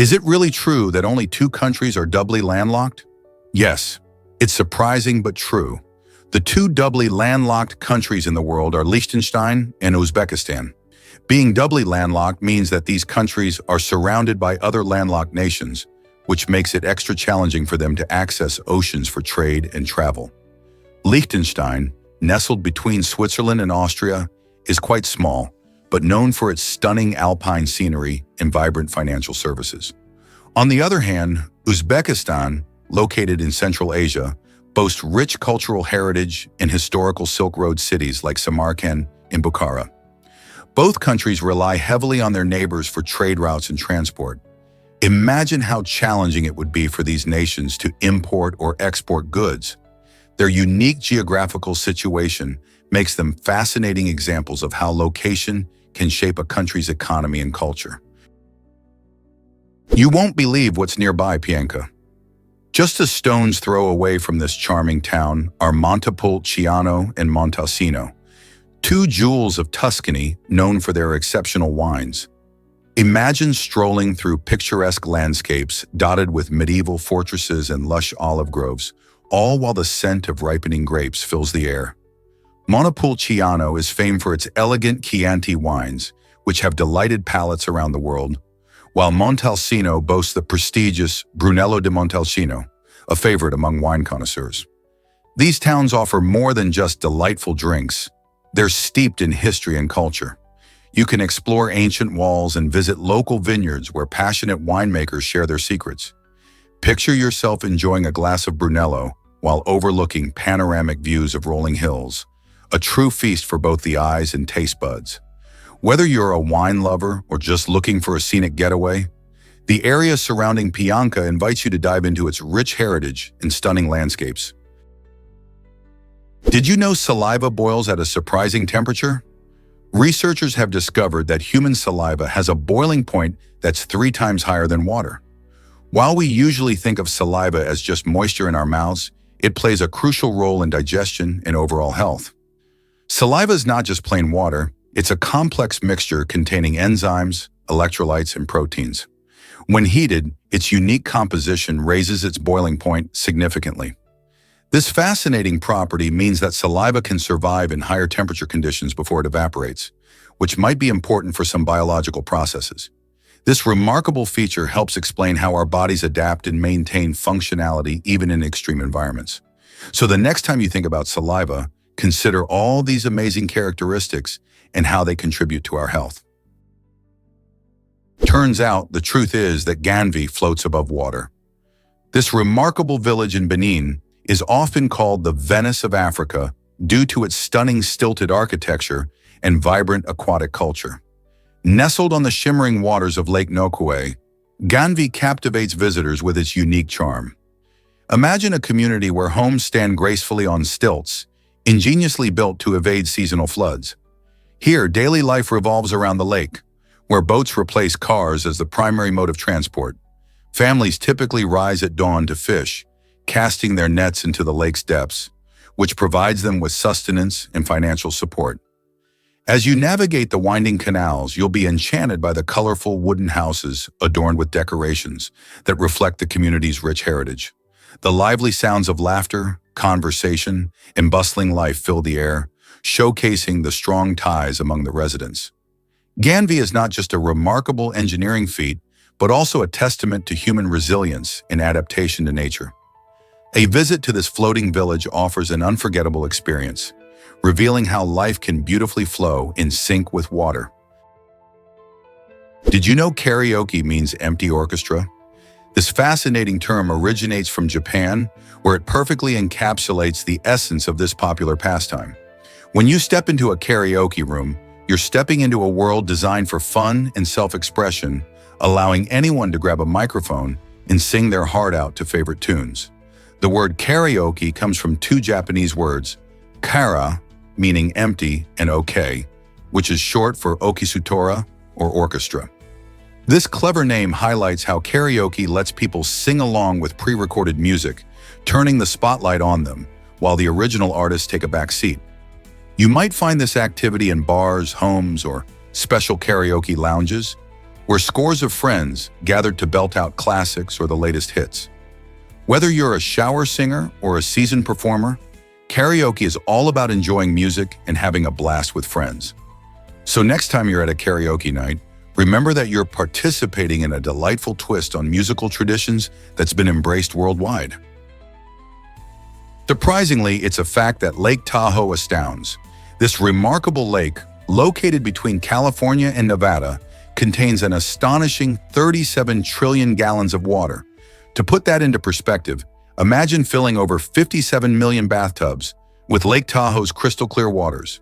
Is it really true that only two countries are doubly landlocked? Yes, it's surprising but true. The two doubly landlocked countries in the world are Liechtenstein and Uzbekistan. Being doubly landlocked means that these countries are surrounded by other landlocked nations, which makes it extra challenging for them to access oceans for trade and travel. Liechtenstein, nestled between Switzerland and Austria, is quite small, but known for its stunning alpine scenery and vibrant financial services. On the other hand, Uzbekistan, located in Central Asia, boasts rich cultural heritage and historical Silk Road cities like Samarkand and Bukhara. Both countries rely heavily on their neighbors for trade routes and transport. Imagine how challenging it would be for these nations to import or export goods. Their unique geographical situation makes them fascinating examples of how location can shape a country's economy and culture. You won't believe what's nearby, Pianka. Just a stone's throw away from this charming town are Montepulciano and Montalcino, two jewels of Tuscany known for their exceptional wines. Imagine strolling through picturesque landscapes dotted with medieval fortresses and lush olive groves, all while the scent of ripening grapes fills the air. Montepulciano is famed for its elegant Chianti wines, which have delighted palates around the world, while Montalcino boasts the prestigious Brunello di Montalcino, a favorite among wine connoisseurs. These towns offer more than just delightful drinks. They're steeped in history and culture. You can explore ancient walls and visit local vineyards where passionate winemakers share their secrets. Picture yourself enjoying a glass of Brunello while overlooking panoramic views of rolling hills, a true feast for both the eyes and taste buds. Whether you're a wine lover or just looking for a scenic getaway, the area surrounding Pianka invites you to dive into its rich heritage and stunning landscapes. Did you know saliva boils at a surprising temperature? Researchers have discovered that human saliva has a boiling point that's 3 times higher than water. While we usually think of saliva as just moisture in our mouths, it plays a crucial role in digestion and overall health. Saliva is not just plain water, it's a complex mixture containing enzymes, electrolytes, and proteins. When heated, its unique composition raises its boiling point significantly. This fascinating property means that saliva can survive in higher temperature conditions before it evaporates, which might be important for some biological processes. This remarkable feature helps explain how our bodies adapt and maintain functionality even in extreme environments. So the next time you think about saliva, consider all these amazing characteristics and how they contribute to our health. Turns out, the truth is that Ganvi floats above water. This remarkable village in Benin is often called the Venice of Africa due to its stunning stilted architecture and vibrant aquatic culture. Nestled on the shimmering waters of Lake Nokwe, Ganvi captivates visitors with its unique charm. Imagine a community where homes stand gracefully on stilts, ingeniously built to evade seasonal floods. Here, daily life revolves around the lake, where boats replace cars as the primary mode of transport. Families typically rise at dawn to fish, casting their nets into the lake's depths, which provides them with sustenance and financial support. As you navigate the winding canals, you'll be enchanted by the colorful wooden houses adorned with decorations that reflect the community's rich heritage. The lively sounds of laughter, conversation, and bustling life fill the air, showcasing the strong ties among the residents. Ganvi is not just a remarkable engineering feat, but also a testament to human resilience and adaptation to nature. A visit to this floating village offers an unforgettable experience, revealing how life can beautifully flow in sync with water. Did you know karaoke means empty orchestra? This fascinating term originates from Japan, where it perfectly encapsulates the essence of this popular pastime. When you step into a karaoke room, you're stepping into a world designed for fun and self-expression, allowing anyone to grab a microphone and sing their heart out to favorite tunes. The word karaoke comes from 2 Japanese words, kara, meaning empty, and oke, which is short for okisutora, or orchestra. This clever name highlights how karaoke lets people sing along with pre-recorded music, turning the spotlight on them, while the original artists take a back seat. You might find this activity in bars, homes, or special karaoke lounges, where scores of friends gathered to belt out classics or the latest hits. Whether you're a shower singer or a seasoned performer, karaoke is all about enjoying music and having a blast with friends. So next time you're at a karaoke night, remember that you're participating in a delightful twist on musical traditions that's been embraced worldwide. Surprisingly, it's a fact that Lake Tahoe astounds. This remarkable lake, located between California and Nevada, contains an astonishing 37 trillion gallons of water. To put that into perspective, imagine filling over 57 million bathtubs with Lake Tahoe's crystal clear waters.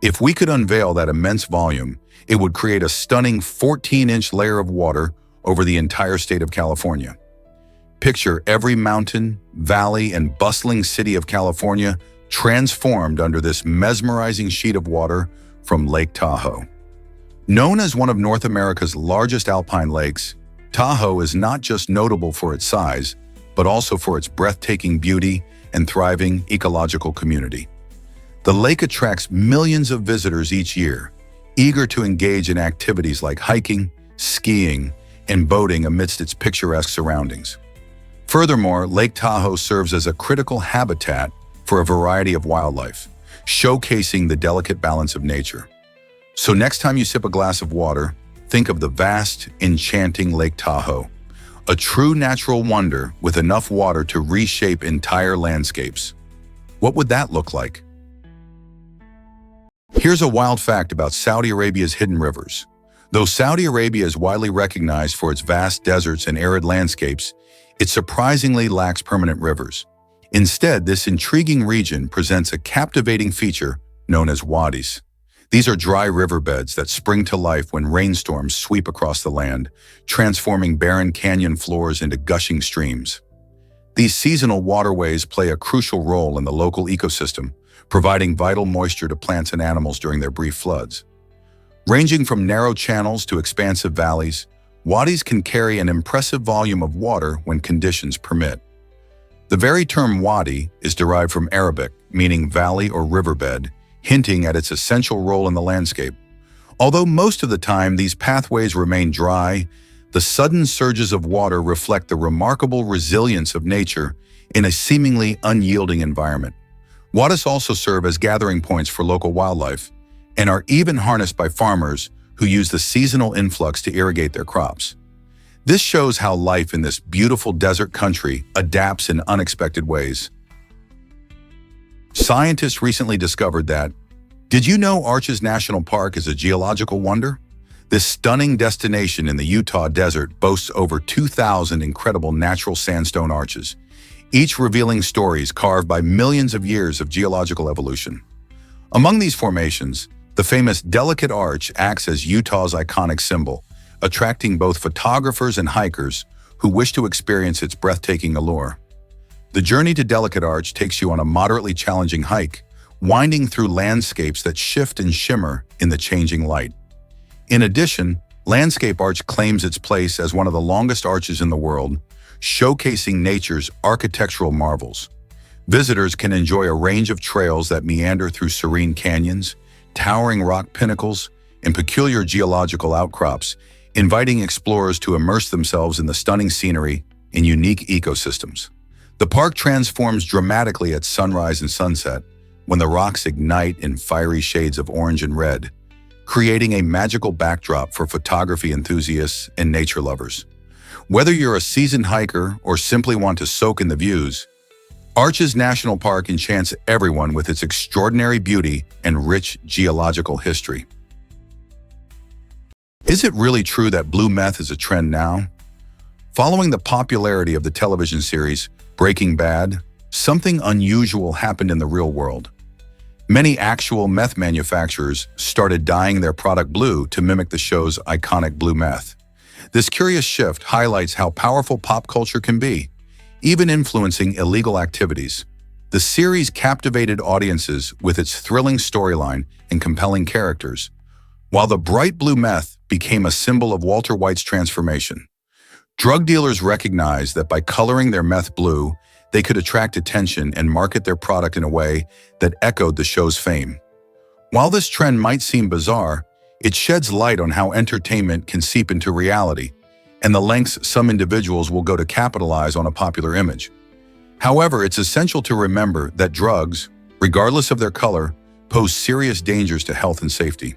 If we could unveil that immense volume, it would create a stunning 14-inch layer of water over the entire state of California. Picture every mountain, valley, and bustling city of California transformed under this mesmerizing sheet of water from Lake Tahoe. Known as one of North America's largest alpine lakes, Tahoe is not just notable for its size, but also for its breathtaking beauty and thriving ecological community. The lake attracts millions of visitors each year, eager to engage in activities like hiking, skiing, and boating amidst its picturesque surroundings. Furthermore, Lake Tahoe serves as a critical habitat for a variety of wildlife, showcasing the delicate balance of nature. So next time you sip a glass of water, think of the vast, enchanting Lake Tahoe, a true natural wonder with enough water to reshape entire landscapes. What would that look like? Here's a wild fact about Saudi Arabia's hidden rivers. Though Saudi Arabia is widely recognized for its vast deserts and arid landscapes, it surprisingly lacks permanent rivers. Instead, this intriguing region presents a captivating feature known as wadis. These are dry riverbeds that spring to life when rainstorms sweep across the land, transforming barren canyon floors into gushing streams. These seasonal waterways play a crucial role in the local ecosystem, providing vital moisture to plants and animals during their brief floods. Ranging from narrow channels to expansive valleys, wadis can carry an impressive volume of water when conditions permit. The very term wadi is derived from Arabic, meaning valley or riverbed, hinting at its essential role in the landscape. Although most of the time these pathways remain dry, the sudden surges of water reflect the remarkable resilience of nature in a seemingly unyielding environment. Wadis also serve as gathering points for local wildlife and are even harnessed by farmers who use the seasonal influx to irrigate their crops. This shows how life in this beautiful desert country adapts in unexpected ways. Scientists recently discovered that, did you know Arches National Park is a geological wonder? This stunning destination in the Utah desert boasts over 2,000 incredible natural sandstone arches, each revealing stories carved by millions of years of geological evolution. Among these formations, the famous Delicate Arch acts as Utah's iconic symbol, attracting both photographers and hikers who wish to experience its breathtaking allure. The journey to Delicate Arch takes you on a moderately challenging hike, winding through landscapes that shift and shimmer in the changing light. In addition, Landscape Arch claims its place as one of the longest arches in the world, showcasing nature's architectural marvels. Visitors can enjoy a range of trails that meander through serene canyons, towering rock pinnacles, and peculiar geological outcrops, inviting explorers to immerse themselves in the stunning scenery and unique ecosystems. The park transforms dramatically at sunrise and sunset when the rocks ignite in fiery shades of orange and red, creating a magical backdrop for photography enthusiasts and nature lovers. Whether you're a seasoned hiker or simply want to soak in the views, Arches National Park enchants everyone with its extraordinary beauty and rich geological history. Is it really true that blue meth is a trend now? Following the popularity of the television series Breaking Bad, something unusual happened in the real world. Many actual meth manufacturers started dyeing their product blue to mimic the show's iconic blue meth. This curious shift highlights how powerful pop culture can be, even influencing illegal activities. The series captivated audiences with its thrilling storyline and compelling characters, while the bright blue meth became a symbol of Walter White's transformation. Drug dealers recognized that by coloring their meth blue, they could attract attention and market their product in a way that echoed the show's fame. While this trend might seem bizarre, It sheds light on how entertainment can seep into reality and the lengths some individuals will go to capitalize on a popular image. However, it's essential to remember that drugs, regardless of their color, pose serious dangers to health and safety.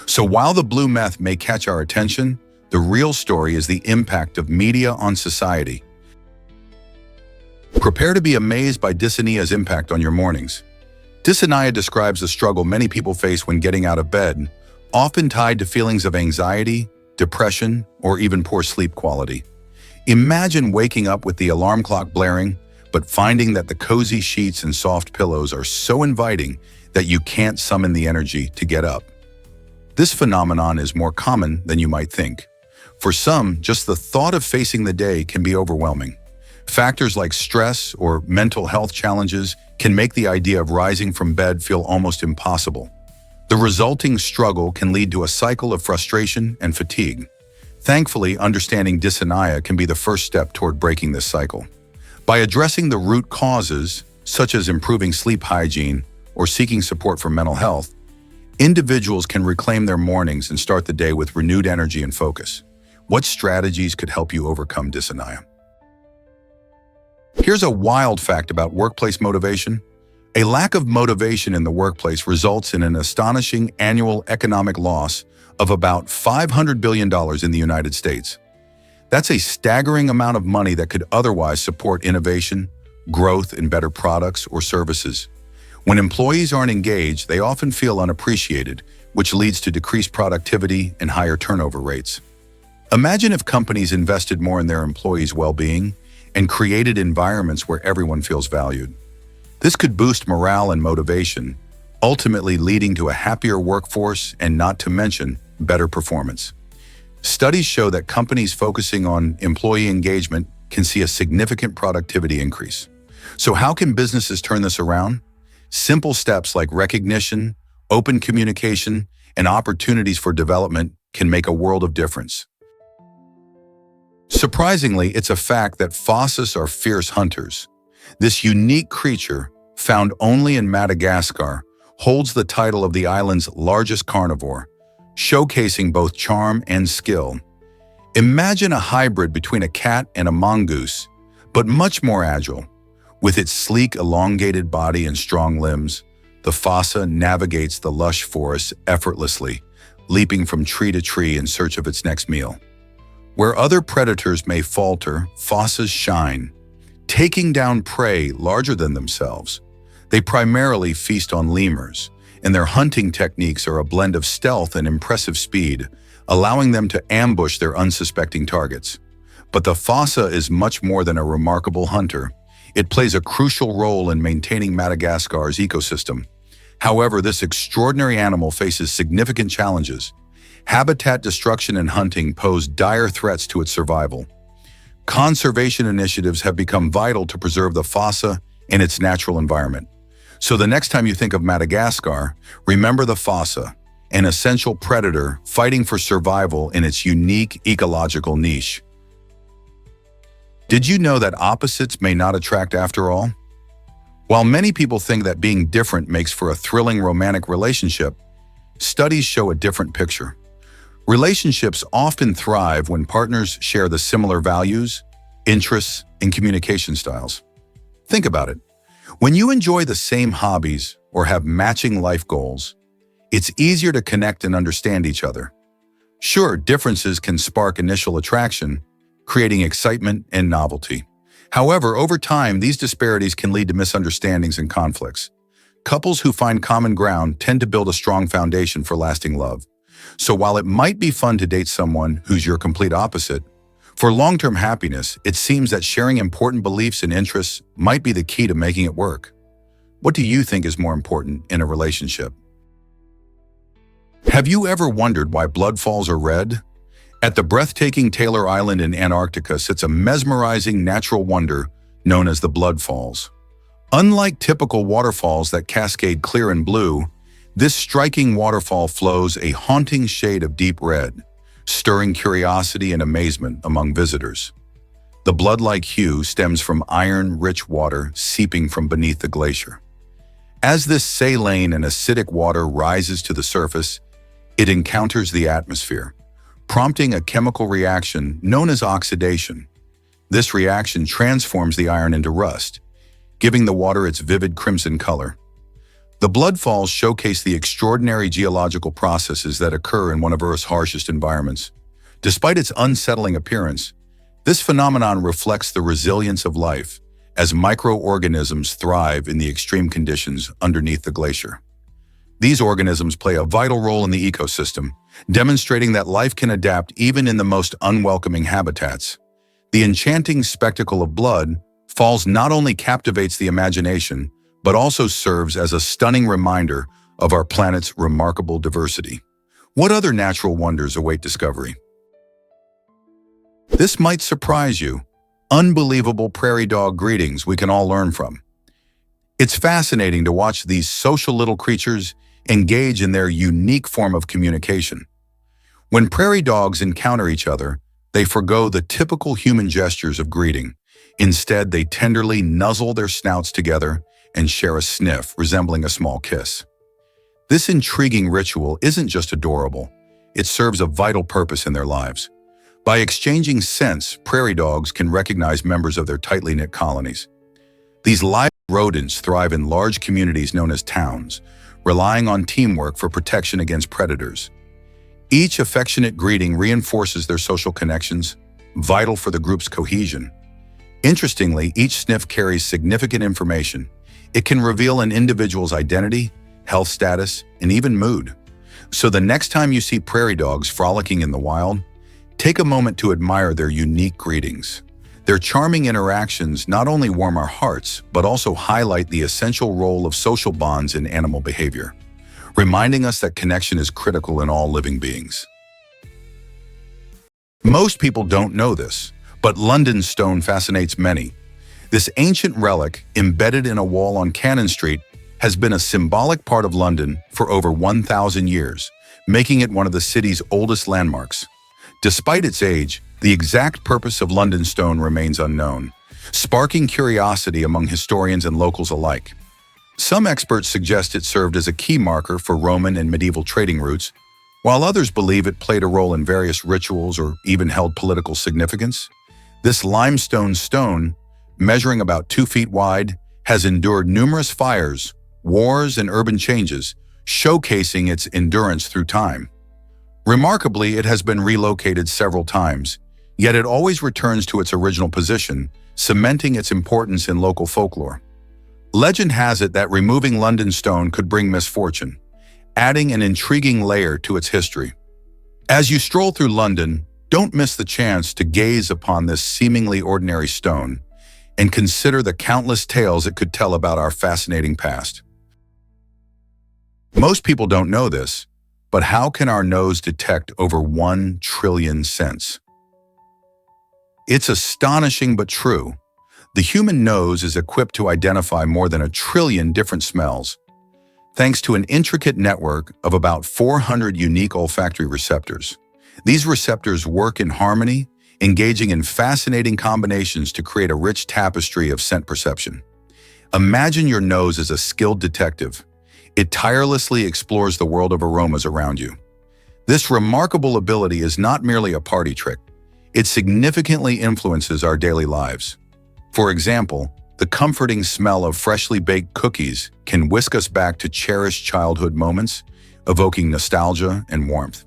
So while the blue meth may catch our attention, the real story is the impact of media on society. Prepare to be amazed by dysphonia's impact on your mornings. Dysphonia describes the struggle many people face when getting out of bed, often tied to feelings of anxiety, depression, or even poor sleep quality. Imagine waking up with the alarm clock blaring, but finding that the cozy sheets and soft pillows are so inviting that you can't summon the energy to get up. This phenomenon is more common than you might think. For some, just the thought of facing the day can be overwhelming. Factors like stress or mental health challenges can make the idea of rising from bed feel almost impossible. The resulting struggle can lead to a cycle of frustration and fatigue. Thankfully, understanding dysphonia can be the first step toward breaking this cycle. By addressing the root causes, such as improving sleep hygiene or seeking support for mental health, individuals can reclaim their mornings and start the day with renewed energy and focus. What strategies could help you overcome dysphonia? Here's a wild fact about workplace motivation. A lack of motivation in the workplace results in an astonishing annual economic loss of about $500 billion in the United States. That's a staggering amount of money that could otherwise support innovation, growth, and better products or services. When employees aren't engaged, they often feel unappreciated, which leads to decreased productivity and higher turnover rates. Imagine if companies invested more in their employees' well-being and created environments where everyone feels valued. This could boost morale and motivation, ultimately leading to a happier workforce and, not to mention, better performance. Studies show that companies focusing on employee engagement can see a significant productivity increase. So how can businesses turn this around? Simple steps like recognition, open communication, and opportunities for development can make a world of difference. Surprisingly, it's a fact that fosses are fierce hunters. This unique creature, found only in Madagascar, holds the title of the island's largest carnivore, showcasing both charm and skill. Imagine a hybrid between a cat and a mongoose, but much more agile. With its sleek, elongated body and strong limbs, the fossa navigates the lush forest effortlessly, leaping from tree to tree in search of its next meal. Where other predators may falter, fossas shine, taking down prey larger than themselves. They primarily feast on lemurs, and their hunting techniques are a blend of stealth and impressive speed, allowing them to ambush their unsuspecting targets. But the fossa is much more than a remarkable hunter. It plays a crucial role in maintaining Madagascar's ecosystem. However, this extraordinary animal faces significant challenges. Habitat destruction and hunting pose dire threats to its survival. Conservation initiatives have become vital to preserve the fossa and its natural environment. So the next time you think of Madagascar, remember the fossa, an essential predator fighting for survival in its unique ecological niche. Did you know that opposites may not attract after all? While many people think that being different makes for a thrilling romantic relationship, studies show a different picture. Relationships often thrive when partners share the similar values, interests, and communication styles. Think about it. When you enjoy the same hobbies or have matching life goals, it's easier to connect and understand each other. Sure, differences can spark initial attraction, creating excitement and novelty. However, over time, these disparities can lead to misunderstandings and conflicts. Couples who find common ground tend to build a strong foundation for lasting love. So while it might be fun to date someone who's your complete opposite, for long-term happiness, it seems that sharing important beliefs and interests might be the key to making it work. What do you think is more important in a relationship? Have you ever wondered why blood falls are red? At the breathtaking Taylor Island in Antarctica sits a mesmerizing natural wonder known as the blood falls. Unlike typical waterfalls that cascade clear and blue, this striking waterfall flows a haunting shade of deep red, stirring curiosity and amazement among visitors. The blood-like hue stems from iron-rich water seeping from beneath the glacier. As this saline and acidic water rises to the surface, It encounters the atmosphere, prompting a chemical reaction known as oxidation. This reaction transforms the iron into rust, giving the water its vivid crimson color. The blood falls showcase the extraordinary geological processes that occur in one of Earth's harshest environments. Despite its unsettling appearance, this phenomenon reflects the resilience of life, as microorganisms thrive in the extreme conditions underneath the glacier. These organisms play a vital role in the ecosystem, demonstrating that life can adapt even in the most unwelcoming habitats. The enchanting spectacle of blood falls not only captivates the imagination, but also serves as a stunning reminder of our planet's remarkable diversity. What other natural wonders await discovery? This might surprise you. Unbelievable prairie dog greetings we can all learn from. It's fascinating to watch these social little creatures engage in their unique form of communication. When prairie dogs encounter each other, they forgo the typical human gestures of greeting. Instead, they tenderly nuzzle their snouts together and share a sniff resembling a small kiss. This intriguing ritual isn't just adorable, it serves a vital purpose in their lives. By exchanging scents, prairie dogs can recognize members of their tightly knit colonies. These live rodents thrive in large communities known as towns, relying on teamwork for protection against predators. Each affectionate greeting reinforces their social connections, vital for the group's cohesion. Interestingly, each sniff carries significant information. It can reveal an individual's identity, health status, and even mood. So the next time you see prairie dogs frolicking in the wild, take a moment to admire their unique greetings. Their charming interactions not only warm our hearts, but also highlight the essential role of social bonds in animal behavior, reminding us that connection is critical in all living beings. Most people don't know this, but London stone fascinates many. This ancient relic, embedded in a wall on Cannon Street, has been a symbolic part of London for over 1,000 years, making it one of the city's oldest landmarks. Despite its age, the exact purpose of London stone remains unknown, sparking curiosity among historians and locals alike. Some experts suggest it served as a key marker for Roman and medieval trading routes, while others believe it played a role in various rituals or even held political significance. This limestone stone, measuring about 2 feet wide, has endured numerous fires, wars, and urban changes, showcasing its endurance through time. Remarkably, it has been relocated several times, yet it always returns to its original position, cementing its importance in local folklore. Legend has it that removing London stone could bring misfortune, adding an intriguing layer to its history. As you stroll through London, don't miss the chance to gaze upon this seemingly ordinary stone and consider the countless tales it could tell about our fascinating past. Most people don't know this, but how can our nose detect over 1 trillion scents? It's astonishing but true. The human nose is equipped to identify more than 1 trillion different smells, thanks to an intricate network of about 400 unique olfactory receptors. These receptors work in harmony, engaging in fascinating combinations to create a rich tapestry of scent perception. Imagine your nose as a skilled detective. It tirelessly explores the world of aromas around you. This remarkable ability is not merely a party trick. It significantly influences our daily lives. For example, the comforting smell of freshly baked cookies can whisk us back to cherished childhood moments, evoking nostalgia and warmth.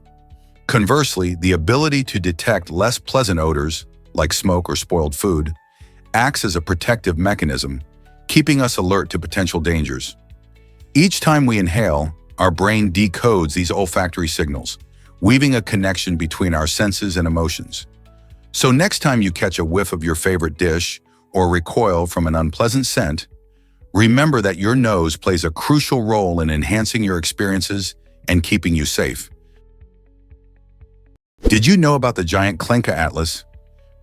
Conversely, the ability to detect less pleasant odors, like smoke or spoiled food, acts as a protective mechanism, keeping us alert to potential dangers. Each time we inhale, our brain decodes these olfactory signals, weaving a connection between our senses and emotions. So next time you catch a whiff of your favorite dish or recoil from an unpleasant scent, remember that your nose plays a crucial role in enhancing your experiences and keeping you safe. Did you know about the giant Klenka Atlas?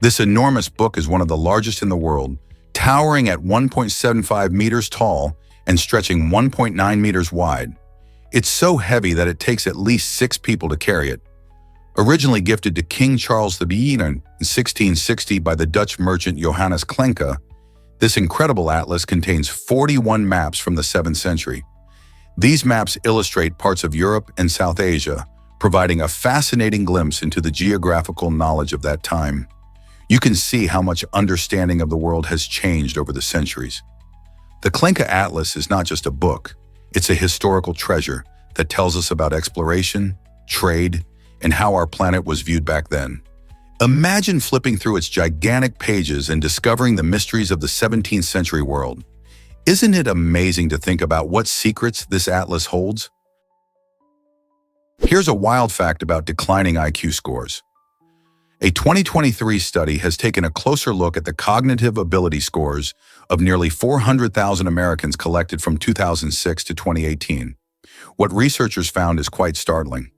This enormous book is one of the largest in the world, towering at 1.75 meters tall and stretching 1.9 meters wide. It's so heavy that it takes at least 6 people to carry it. Originally gifted to King Charles the Beginner in 1660 by the Dutch merchant Johannes Klenka, this incredible atlas contains 41 maps from the 7th century. These maps illustrate parts of Europe and South Asia, providing a fascinating glimpse into the geographical knowledge of that time. You can see how much understanding of the world has changed over the centuries. The Klinka Atlas is not just a book, it's a historical treasure that tells us about exploration, trade, and how our planet was viewed back then. Imagine flipping through its gigantic pages and discovering the mysteries of the 17th century world. Isn't it amazing to think about what secrets this atlas holds? Here's a wild fact about declining IQ scores. A 2023 study has taken a closer look at the cognitive ability scores of nearly 400,000 Americans collected from 2006 to 2018. What researchers found is quite startling.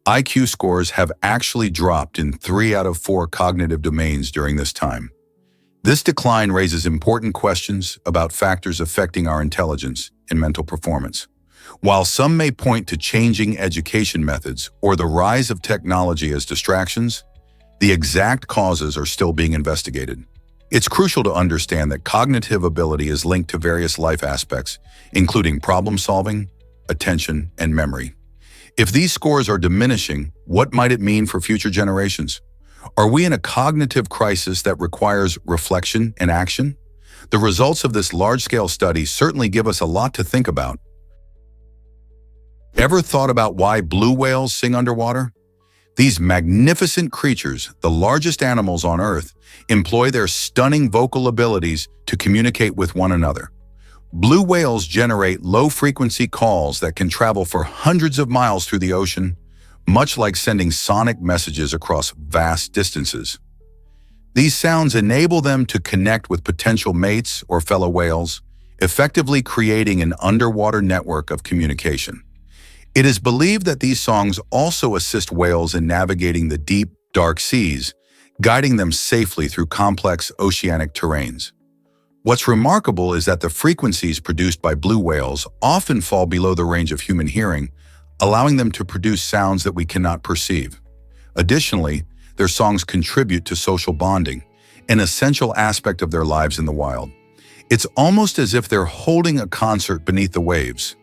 IQ scores have actually dropped in 3 out of 4 cognitive domains during this time. This decline raises important questions about factors affecting our intelligence and mental performance. While some may point to changing education methods or the rise of technology as distractions, the exact causes are still being investigated. It's crucial to understand that cognitive ability is linked to various life aspects, including problem solving, attention, and memory. If these scores are diminishing, what might it mean for future generations? Are we in a cognitive crisis that requires reflection and action? The results of this large-scale study certainly give us a lot to think about. Ever thought about why blue whales sing underwater? These magnificent creatures, the largest animals on Earth, employ their stunning vocal abilities to communicate with one another. Blue whales generate low-frequency calls that can travel for hundreds of miles through the ocean, much like sending sonic messages across vast distances. These sounds enable them to connect with potential mates or fellow whales, effectively creating an underwater network of communication. It is believed that these songs also assist whales in navigating the deep, dark seas, guiding them safely through complex oceanic terrains. What's remarkable is that the frequencies produced by blue whales often fall below the range of human hearing, allowing them to produce sounds that we cannot perceive. Additionally, their songs contribute to social bonding, an essential aspect of their lives in the wild. It's almost as if they're holding a concert beneath the waves.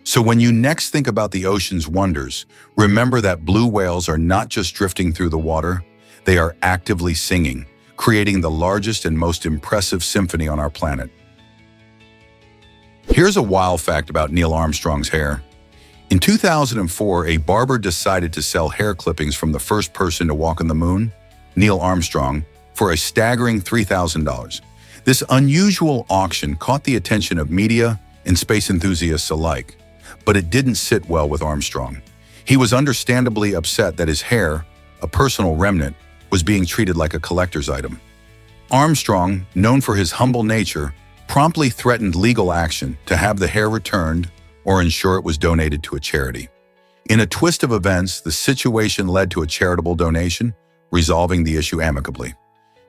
So when you next think about the ocean's wonders, remember that blue whales are not just drifting through the water, they are actively singing, creating the largest and most impressive symphony on our planet. Here's a wild fact about Neil Armstrong's hair. In 2004, a barber decided to sell hair clippings from the first person to walk on the moon, Neil Armstrong, for a staggering $3,000. This unusual auction caught the attention of media and space enthusiasts alike, but it didn't sit well with Armstrong. He was understandably upset that his hair, a personal remnant, was being treated like a collector's item. Armstrong, known for his humble nature, promptly threatened legal action to have the hair returned or ensure it was donated to a charity. In a twist of events, the situation led to a charitable donation, resolving the issue amicably.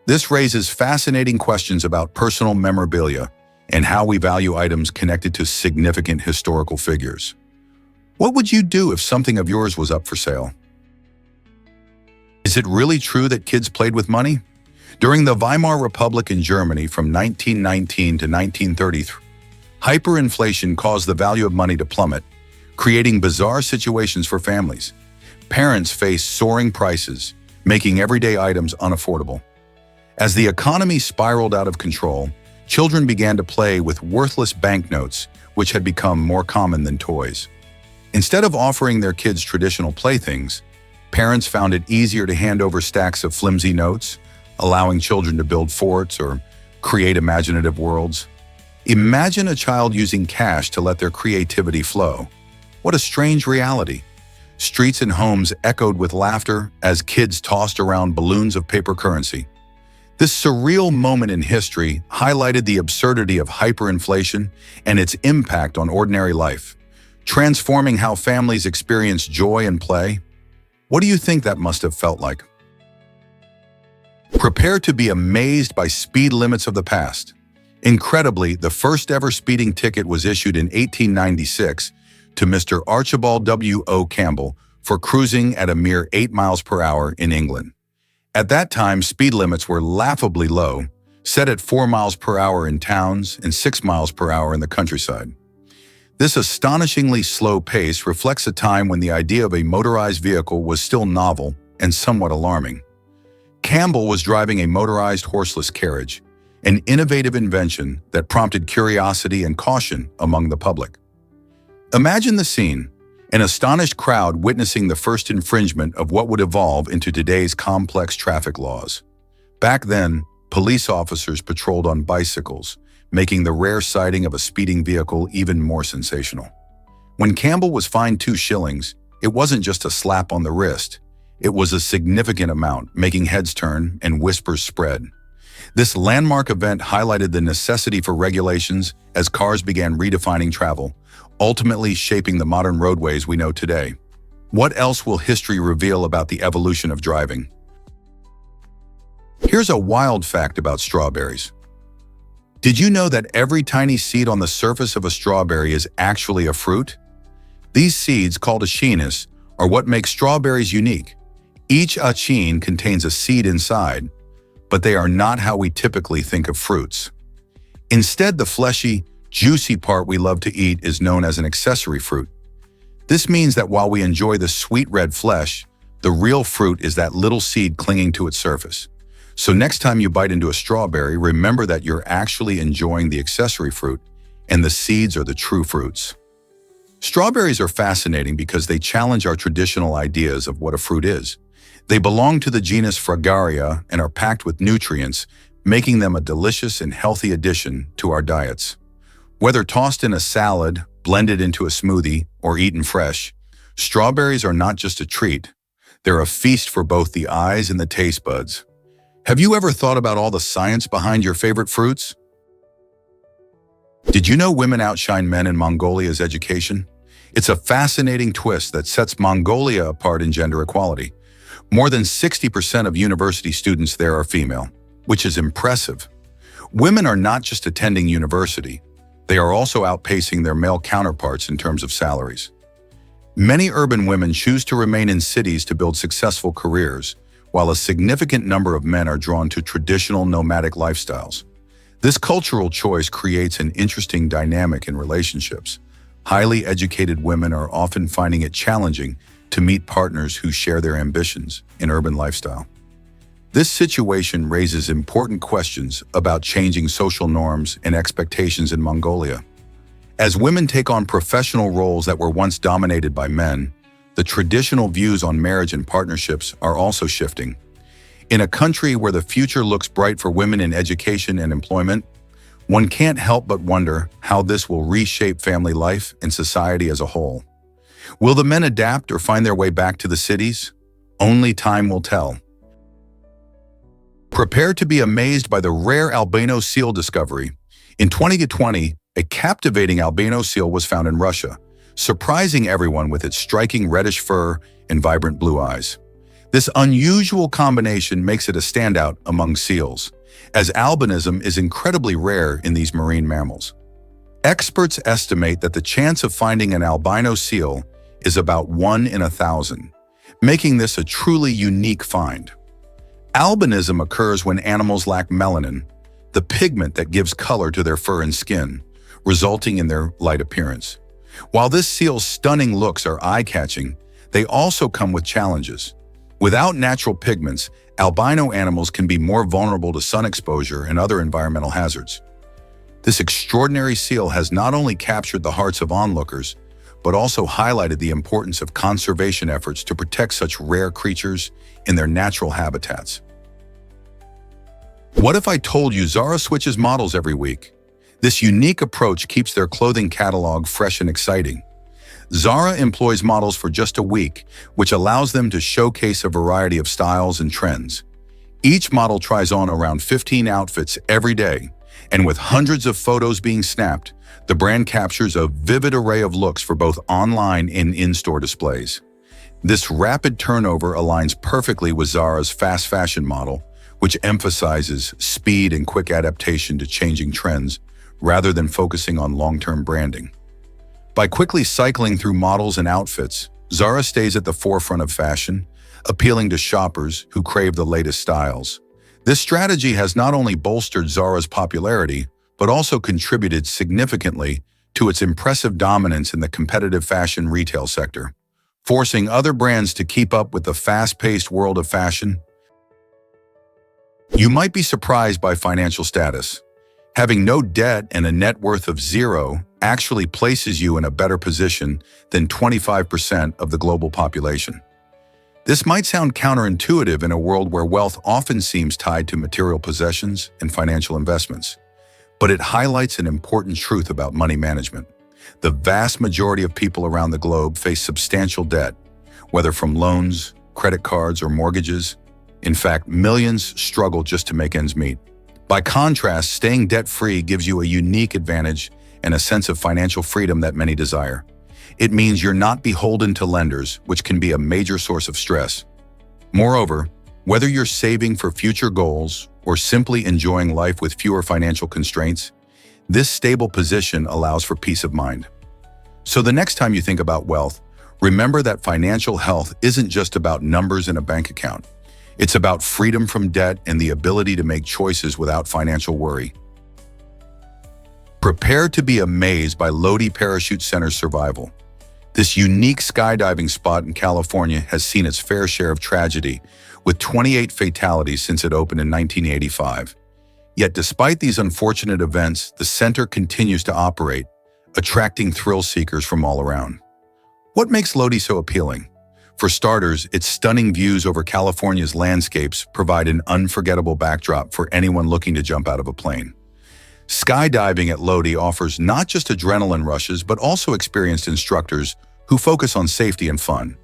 This raises fascinating questions about personal memorabilia and how we value items connected to significant historical figures. What would you do if something of yours was up for sale? Is it really true that kids played with money? During the Weimar Republic in Germany from 1919 to 1933, hyperinflation caused the value of money to plummet, creating bizarre situations for families. Parents faced soaring prices, making everyday items unaffordable. As the economy spiraled out of control, children began to play with worthless banknotes, which had become more common than toys. Instead of offering their kids traditional playthings, parents found it easier to hand over stacks of flimsy notes, allowing children to build forts or create imaginative worlds. Imagine a child using cash to let their creativity flow. What a strange reality. Streets and homes echoed with laughter as kids tossed around balloons of paper currency. This surreal moment in history highlighted the absurdity of hyperinflation and its impact on ordinary life, transforming how families experience joy and play. What do you think that must have felt like? Prepare to be amazed by speed limits of the past. Incredibly, the first ever speeding ticket was issued in 1896 to Mr. Archibald W.O. Campbell for cruising at a mere 8 miles per hour in England. At that time, speed limits were laughably low, set at 4 miles per hour in towns and 6 miles per hour in the countryside. This astonishingly slow pace reflects a time when the idea of a motorized vehicle was still novel and somewhat alarming. Campbell was driving a motorized horseless carriage, an innovative invention that prompted curiosity and caution among the public. Imagine the scene, an astonished crowd witnessing the first infringement of what would evolve into today's complex traffic laws. Back then, police officers patrolled on bicycles, making the rare sighting of a speeding vehicle even more sensational. When Campbell was fined 2 shillings, it wasn't just a slap on the wrist. It was a significant amount, making heads turn and whispers spread. This landmark event highlighted the necessity for regulations as cars began redefining travel, ultimately shaping the modern roadways we know today. What else will history reveal about the evolution of driving? Here's a wild fact about strawberries. Did you know that every tiny seed on the surface of a strawberry is actually a fruit? These seeds, called achenes, are what makes strawberries unique. Each achene contains a seed inside, but they are not how we typically think of fruits. Instead, the fleshy, juicy part we love to eat is known as an accessory fruit. This means that while we enjoy the sweet red flesh, the real fruit is that little seed clinging to its surface. So next time you bite into a strawberry, remember that you're actually enjoying the accessory fruit, and the seeds are the true fruits. Strawberries are fascinating because they challenge our traditional ideas of what a fruit is. They belong to the genus Fragaria and are packed with nutrients, making them a delicious and healthy addition to our diets. Whether tossed in a salad, blended into a smoothie, or eaten fresh, strawberries are not just a treat. They're a feast for both the eyes and the taste buds. Have you ever thought about all the science behind your favorite fruits? Did you know women outshine men in Mongolia's education? It's a fascinating twist that sets Mongolia apart in gender equality. More than 60% of university students there are female, which is impressive. Women are not just attending university, they are also outpacing their male counterparts in terms of salaries. Many urban women choose to remain in cities to build successful careers, while a significant number of men are drawn to traditional nomadic lifestyles. This cultural choice creates an interesting dynamic in relationships. Highly educated women are often finding it challenging to meet partners who share their ambitions in urban lifestyle. This situation raises important questions about changing social norms and expectations in Mongolia. As women take on professional roles that were once dominated by men, the traditional views on marriage and partnerships are also shifting. In a country where the future looks bright for women in education and employment, one can't help but wonder how this will reshape family life and society as a whole. Will the men adapt or find their way back to the cities? Only time will tell. Prepare to be amazed by the rare albino seal discovery. In 2020, a captivating albino seal was found in Russia, surprising everyone with its striking reddish fur and vibrant blue eyes. This unusual combination makes it a standout among seals, as albinism is incredibly rare in these marine mammals. Experts estimate that the chance of finding an albino seal is about 1 in 1,000, making this a truly unique find. Albinism occurs when animals lack melanin, the pigment that gives color to their fur and skin, resulting in their light appearance. While this seal's stunning looks are eye-catching, they also come with challenges. Without natural pigments, albino animals can be more vulnerable to sun exposure and other environmental hazards. This extraordinary seal has not only captured the hearts of onlookers, but also highlighted the importance of conservation efforts to protect such rare creatures in their natural habitats. What if I told you Zara switches models every week? This unique approach keeps their clothing catalog fresh and exciting. Zara employs models for just a week, which allows them to showcase a variety of styles and trends. Each model tries on around 15 outfits every day, and with hundreds of photos being snapped, the brand captures a vivid array of looks for both online and in-store displays. This rapid turnover aligns perfectly with Zara's fast fashion model, which emphasizes speed and quick adaptation to changing trends, rather than focusing on long-term branding. By quickly cycling through models and outfits, Zara stays at the forefront of fashion, appealing to shoppers who crave the latest styles. This strategy has not only bolstered Zara's popularity, but also contributed significantly to its impressive dominance in the competitive fashion retail sector, forcing other brands to keep up with the fast-paced world of fashion. You might be surprised by financial status. Having no debt and a net worth of zero actually places you in a better position than 25% of the global population. This might sound counterintuitive in a world where wealth often seems tied to material possessions and financial investments, but it highlights an important truth about money management. The vast majority of people around the globe face substantial debt, whether from loans, credit cards, or mortgages. In fact, millions struggle just to make ends meet. By contrast, staying debt-free gives you a unique advantage and a sense of financial freedom that many desire. It means you're not beholden to lenders, which can be a major source of stress. Moreover, whether you're saving for future goals or simply enjoying life with fewer financial constraints, this stable position allows for peace of mind. So the next time you think about wealth, remember that financial health isn't just about numbers in a bank account. It's about freedom from debt and the ability to make choices without financial worry. Prepare to be amazed by Lodi Parachute Center's survival. This unique skydiving spot in California has seen its fair share of tragedy, with 28 fatalities since it opened in 1985. Yet despite these unfortunate events, the center continues to operate, attracting thrill seekers from all around. What makes Lodi so appealing? For starters, its stunning views over California's landscapes provide an unforgettable backdrop for anyone looking to jump out of a plane. Skydiving at Lodi offers not just adrenaline rushes, but also experienced instructors who focus on safety and fun.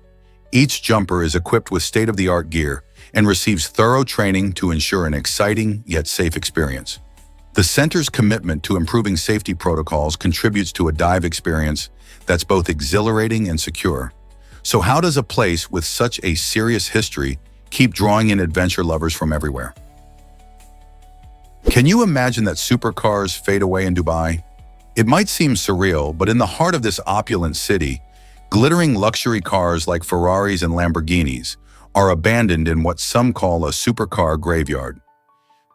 Each jumper is equipped with state-of-the-art gear and receives thorough training to ensure an exciting yet safe experience. The center's commitment to improving safety protocols contributes to a dive experience that's both exhilarating and secure. So how does a place with such a serious history keep drawing in adventure lovers from everywhere? Can you imagine that supercars fade away in Dubai? It might seem surreal, but in the heart of this opulent city, glittering luxury cars like Ferraris and Lamborghinis are abandoned in what some call a supercar graveyard.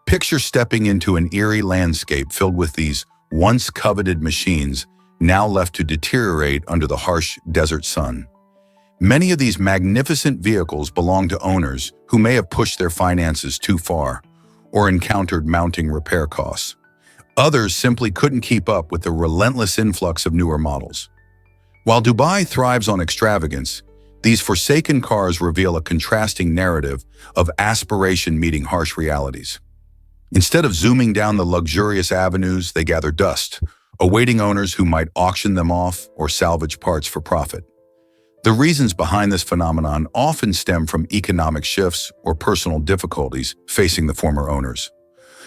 Picture stepping into an eerie landscape filled with these once coveted machines now left to deteriorate under the harsh desert sun. Many of these magnificent vehicles belong to owners who may have pushed their finances too far or encountered mounting repair costs. Others simply couldn't keep up with the relentless influx of newer models. While Dubai thrives on extravagance, these forsaken cars reveal a contrasting narrative of aspiration meeting harsh realities. Instead of zooming down the luxurious avenues, they gather dust, awaiting owners who might auction them off or salvage parts for profit. The reasons behind this phenomenon often stem from economic shifts or personal difficulties facing the former owners.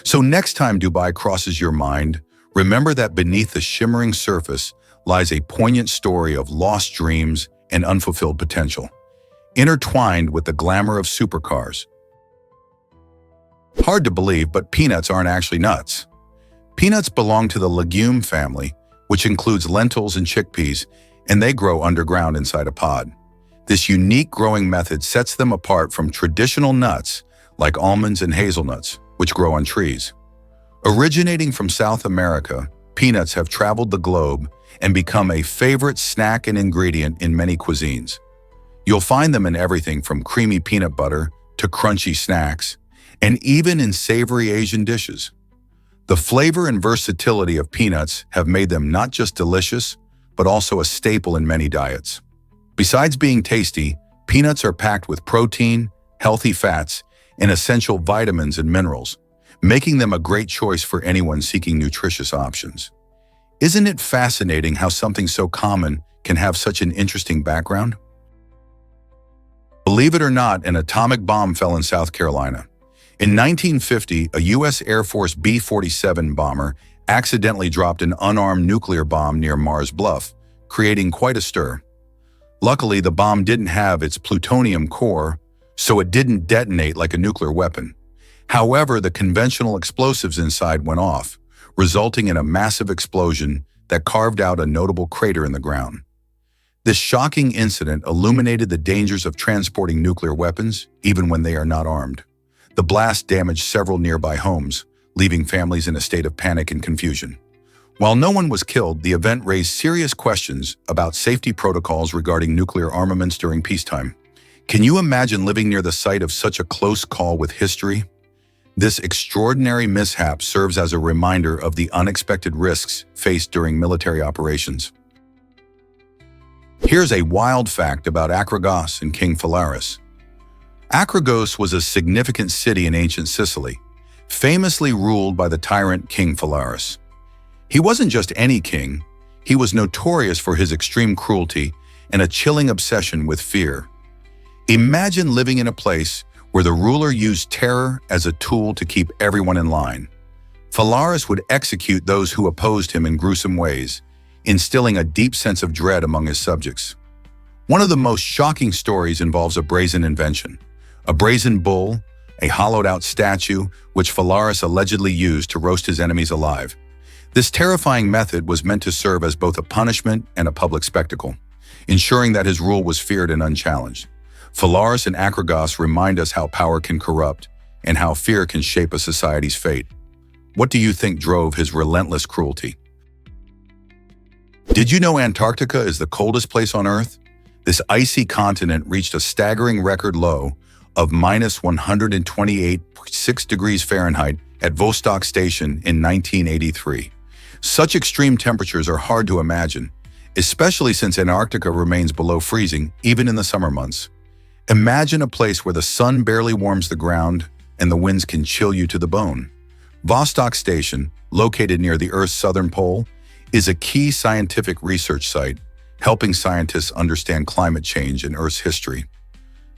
So next time Dubai crosses your mind, remember that beneath the shimmering surface lies a poignant story of lost dreams and unfulfilled potential, intertwined with the glamour of supercars. Hard to believe, but peanuts aren't actually nuts. Peanuts belong to the legume family, which includes lentils and chickpeas, and they grow underground inside a pod. This unique growing method sets them apart from traditional nuts like almonds and hazelnuts, which grow on trees. Originating from South America, peanuts have traveled the globe and become a favorite snack and ingredient in many cuisines. You'll find them in everything from creamy peanut butter to crunchy snacks, and even in savory Asian dishes. The flavor and versatility of peanuts have made them not just delicious, but also a staple in many diets. Besides being tasty, peanuts are packed with protein, healthy fats, and essential vitamins and minerals, making them a great choice for anyone seeking nutritious options. Isn't it fascinating how something so common can have such an interesting background? Believe it or not, an atomic bomb fell in South Carolina. In 1950, a U.S. Air Force B-47 bomber accidentally dropped an unarmed nuclear bomb near Mars Bluff, creating quite a stir. Luckily, the bomb didn't have its plutonium core, so it didn't detonate like a nuclear weapon. However, the conventional explosives inside went off, resulting in a massive explosion that carved out a notable crater in the ground. This shocking incident illuminated the dangers of transporting nuclear weapons, even when they are not armed. The blast damaged several nearby homes, leaving families in a state of panic and confusion. While no one was killed, the event raised serious questions about safety protocols regarding nuclear armaments during peacetime. Can you imagine living near the site of such a close call with history? This extraordinary mishap serves as a reminder of the unexpected risks faced during military operations. Here's a wild fact about Achragos and King Phalaris. Achragos was a significant city in ancient Sicily, famously ruled by the tyrant King Phalaris. He wasn't just any king, he was notorious for his extreme cruelty and a chilling obsession with fear. Imagine living in a place where the ruler used terror as a tool to keep everyone in line. Phalaris would execute those who opposed him in gruesome ways, instilling a deep sense of dread among his subjects. One of the most shocking stories involves a brazen invention. A brazen bull, a hollowed-out statue which Phalaris allegedly used to roast his enemies alive. This terrifying method was meant to serve as both a punishment and a public spectacle, ensuring that his rule was feared and unchallenged. Phalaris and Achragos remind us how power can corrupt and how fear can shape a society's fate. What do you think drove his relentless cruelty? Did you know Antarctica is the coldest place on Earth? This icy continent reached a staggering record low of -128.6 degrees Fahrenheit at Vostok Station in 1983. Such extreme temperatures are hard to imagine, especially since Antarctica remains below freezing even in the summer months. Imagine a place where the sun barely warms the ground and the winds can chill you to the bone. Vostok Station, located near the Earth's southern pole, is a key scientific research site, helping scientists understand climate change and Earth's history.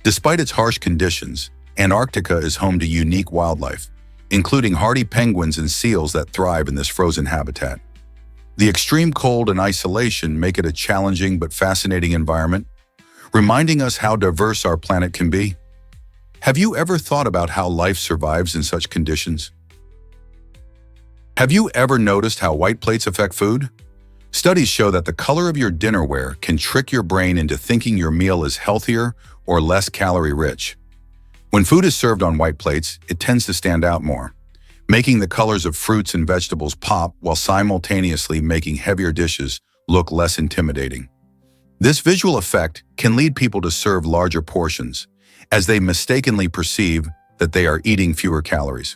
Despite its harsh conditions, Antarctica is home to unique wildlife, including hardy penguins and seals that thrive in this frozen habitat. The extreme cold and isolation make it a challenging but fascinating environment, reminding us how diverse our planet can be. Have you ever thought about how life survives in such conditions? Have you ever noticed how white plates affect food? Studies show that the color of your dinnerware can trick your brain into thinking your meal is healthier or less calorie-rich. When food is served on white plates, it tends to stand out more, making the colors of fruits and vegetables pop while simultaneously making heavier dishes look less intimidating. This visual effect can lead people to serve larger portions, as they mistakenly perceive that they are eating fewer calories.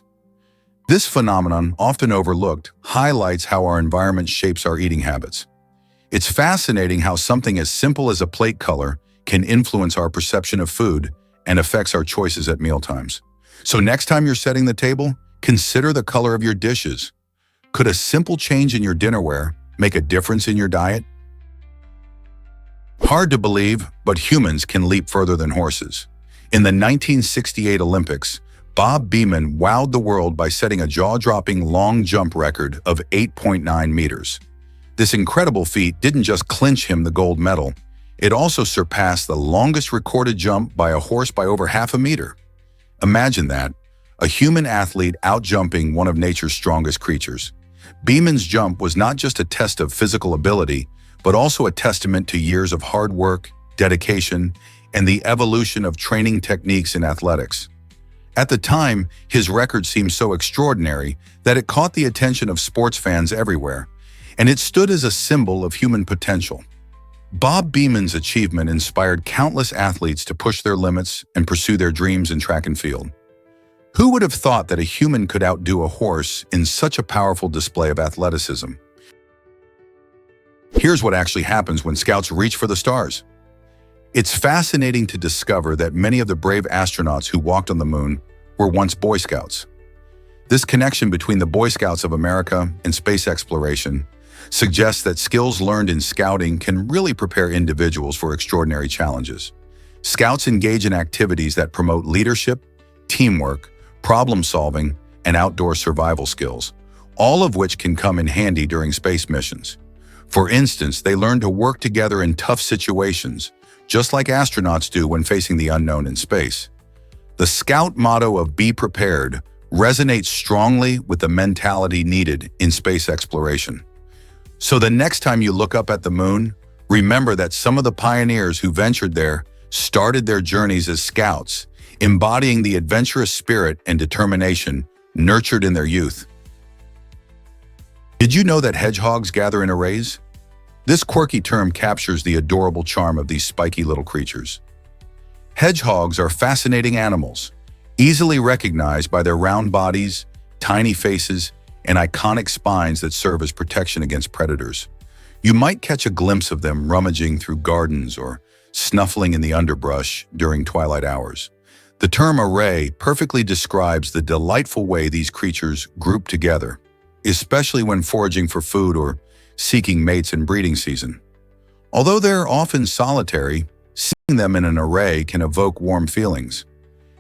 This phenomenon, often overlooked, highlights how our environment shapes our eating habits. It's fascinating how something as simple as a plate color can influence our perception of food and affects our choices at mealtimes. So next time you're setting the table, consider the color of your dishes. Could a simple change in your dinnerware make a difference in your diet? Hard to believe, but humans can leap further than horses. In the 1968 Olympics, Bob Beamon wowed the world by setting a jaw-dropping long jump record of 8.9 meters. This incredible feat didn't just clinch him the gold medal, it also surpassed the longest recorded jump by a horse by over half a meter. Imagine that, a human athlete outjumping one of nature's strongest creatures. Beamon's jump was not just a test of physical ability, but also a testament to years of hard work, dedication, and the evolution of training techniques in athletics. At the time, his record seemed so extraordinary that it caught the attention of sports fans everywhere, and it stood as a symbol of human potential. Bob Beamon's achievement inspired countless athletes to push their limits and pursue their dreams in track and field. Who would have thought that a human could outdo a horse in such a powerful display of athleticism? Here's what actually happens when scouts reach for the stars. It's fascinating to discover that many of the brave astronauts who walked on the moon were once Boy Scouts. This connection between the Boy Scouts of America and space exploration suggests that skills learned in scouting can really prepare individuals for extraordinary challenges. Scouts engage in activities that promote leadership, teamwork, problem-solving, and outdoor survival skills, all of which can come in handy during space missions. For instance, they learn to work together in tough situations, just like astronauts do when facing the unknown in space. The Scout motto of "Be prepared" resonates strongly with the mentality needed in space exploration. So the next time you look up at the moon, remember that some of the pioneers who ventured there started their journeys as scouts, embodying the adventurous spirit and determination nurtured in their youth. Did you know that hedgehogs gather in arrays? This quirky term captures the adorable charm of these spiky little creatures. Hedgehogs are fascinating animals, easily recognized by their round bodies, tiny faces, and iconic spines that serve as protection against predators. You might catch a glimpse of them rummaging through gardens or snuffling in the underbrush during twilight hours. The term array perfectly describes the delightful way these creatures group together, especially when foraging for food or seeking mates in breeding season. Although they're often solitary, seeing them in an array can evoke warm feelings.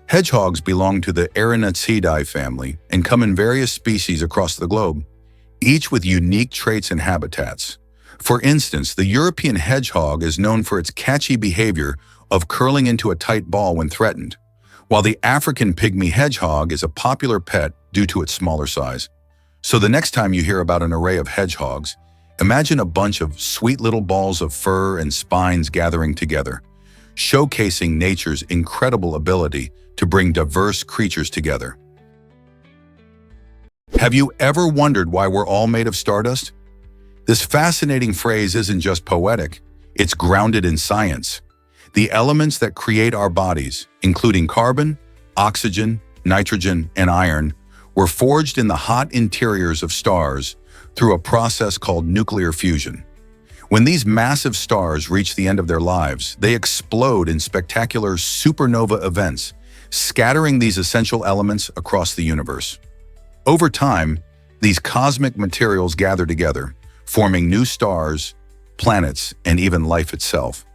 Hedgehogs belong to the Erinaceidae family and come in various species across the globe, each with unique traits and habitats. For instance, the European hedgehog is known for its catchy behavior of curling into a tight ball when threatened, while the African pygmy hedgehog is a popular pet due to its smaller size. So the next time you hear about an array of hedgehogs, imagine a bunch of sweet little balls of fur and spines gathering together, showcasing nature's incredible ability to bring diverse creatures together. Have you ever wondered why we're all made of stardust? This fascinating phrase isn't just poetic, it's grounded in science. The elements that create our bodies, including carbon, oxygen, nitrogen, and iron, were forged in the hot interiors of stars through a process called nuclear fusion. When these massive stars reach the end of their lives, they explode in spectacular supernova events, scattering these essential elements across the universe. Over time, these cosmic materials gather together, forming new stars, planets, and even life itself.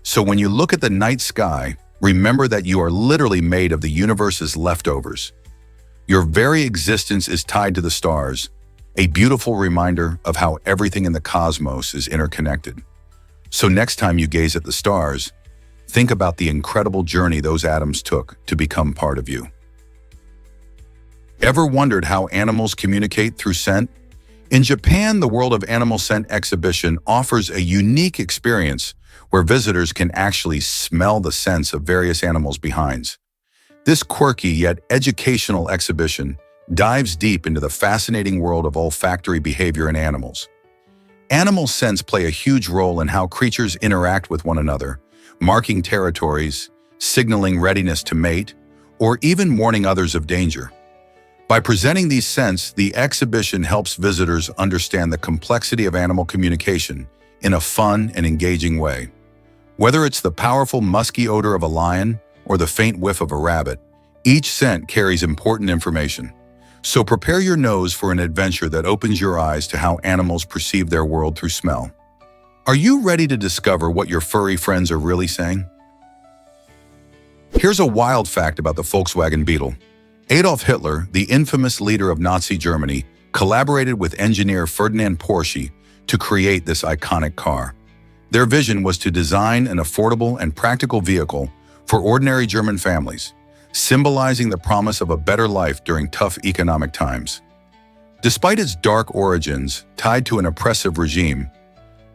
So when you look at the night sky, remember that you are literally made of the universe's leftovers. Your very existence is tied to the stars, a beautiful reminder of how everything in the cosmos is interconnected. So next time you gaze at the stars, think about the incredible journey those atoms took to become part of you. Ever wondered how animals communicate through scent? In Japan, the World of Animal Scent exhibition offers a unique experience where visitors can actually smell the scents of various animals' behinds. This quirky yet educational exhibition dives deep into the fascinating world of olfactory behavior in animals. Animal scents play a huge role in how creatures interact with one another, marking territories, signaling readiness to mate, or even warning others of danger. By presenting these scents, the exhibition helps visitors understand the complexity of animal communication in a fun and engaging way. Whether it's the powerful musky odor of a lion or the faint whiff of a rabbit, each scent carries important information. So prepare your nose for an adventure that opens your eyes to how animals perceive their world through smell. Are you ready to discover what your furry friends are really saying? Here's a wild fact about the Volkswagen Beetle. Adolf Hitler, the infamous leader of Nazi Germany, collaborated with engineer Ferdinand Porsche to create this iconic car. Their vision was to design an affordable and practical vehicle for ordinary German families, symbolizing the promise of a better life during tough economic times. Despite its dark origins tied to an oppressive regime,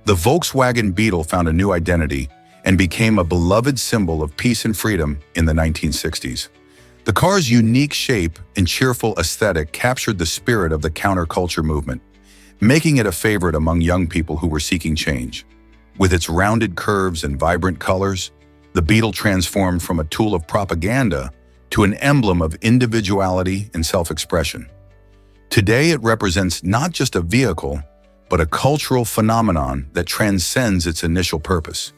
the Volkswagen Beetle found a new identity and became a beloved symbol of peace and freedom in the 1960s. The car's unique shape and cheerful aesthetic captured the spirit of the counterculture movement, making it a favorite among young people who were seeking change. With its rounded curves and vibrant colors, the Beetle transformed from a tool of propaganda to an emblem of individuality and self-expression. Today, it represents not just a vehicle, but a cultural phenomenon that transcends its initial purpose.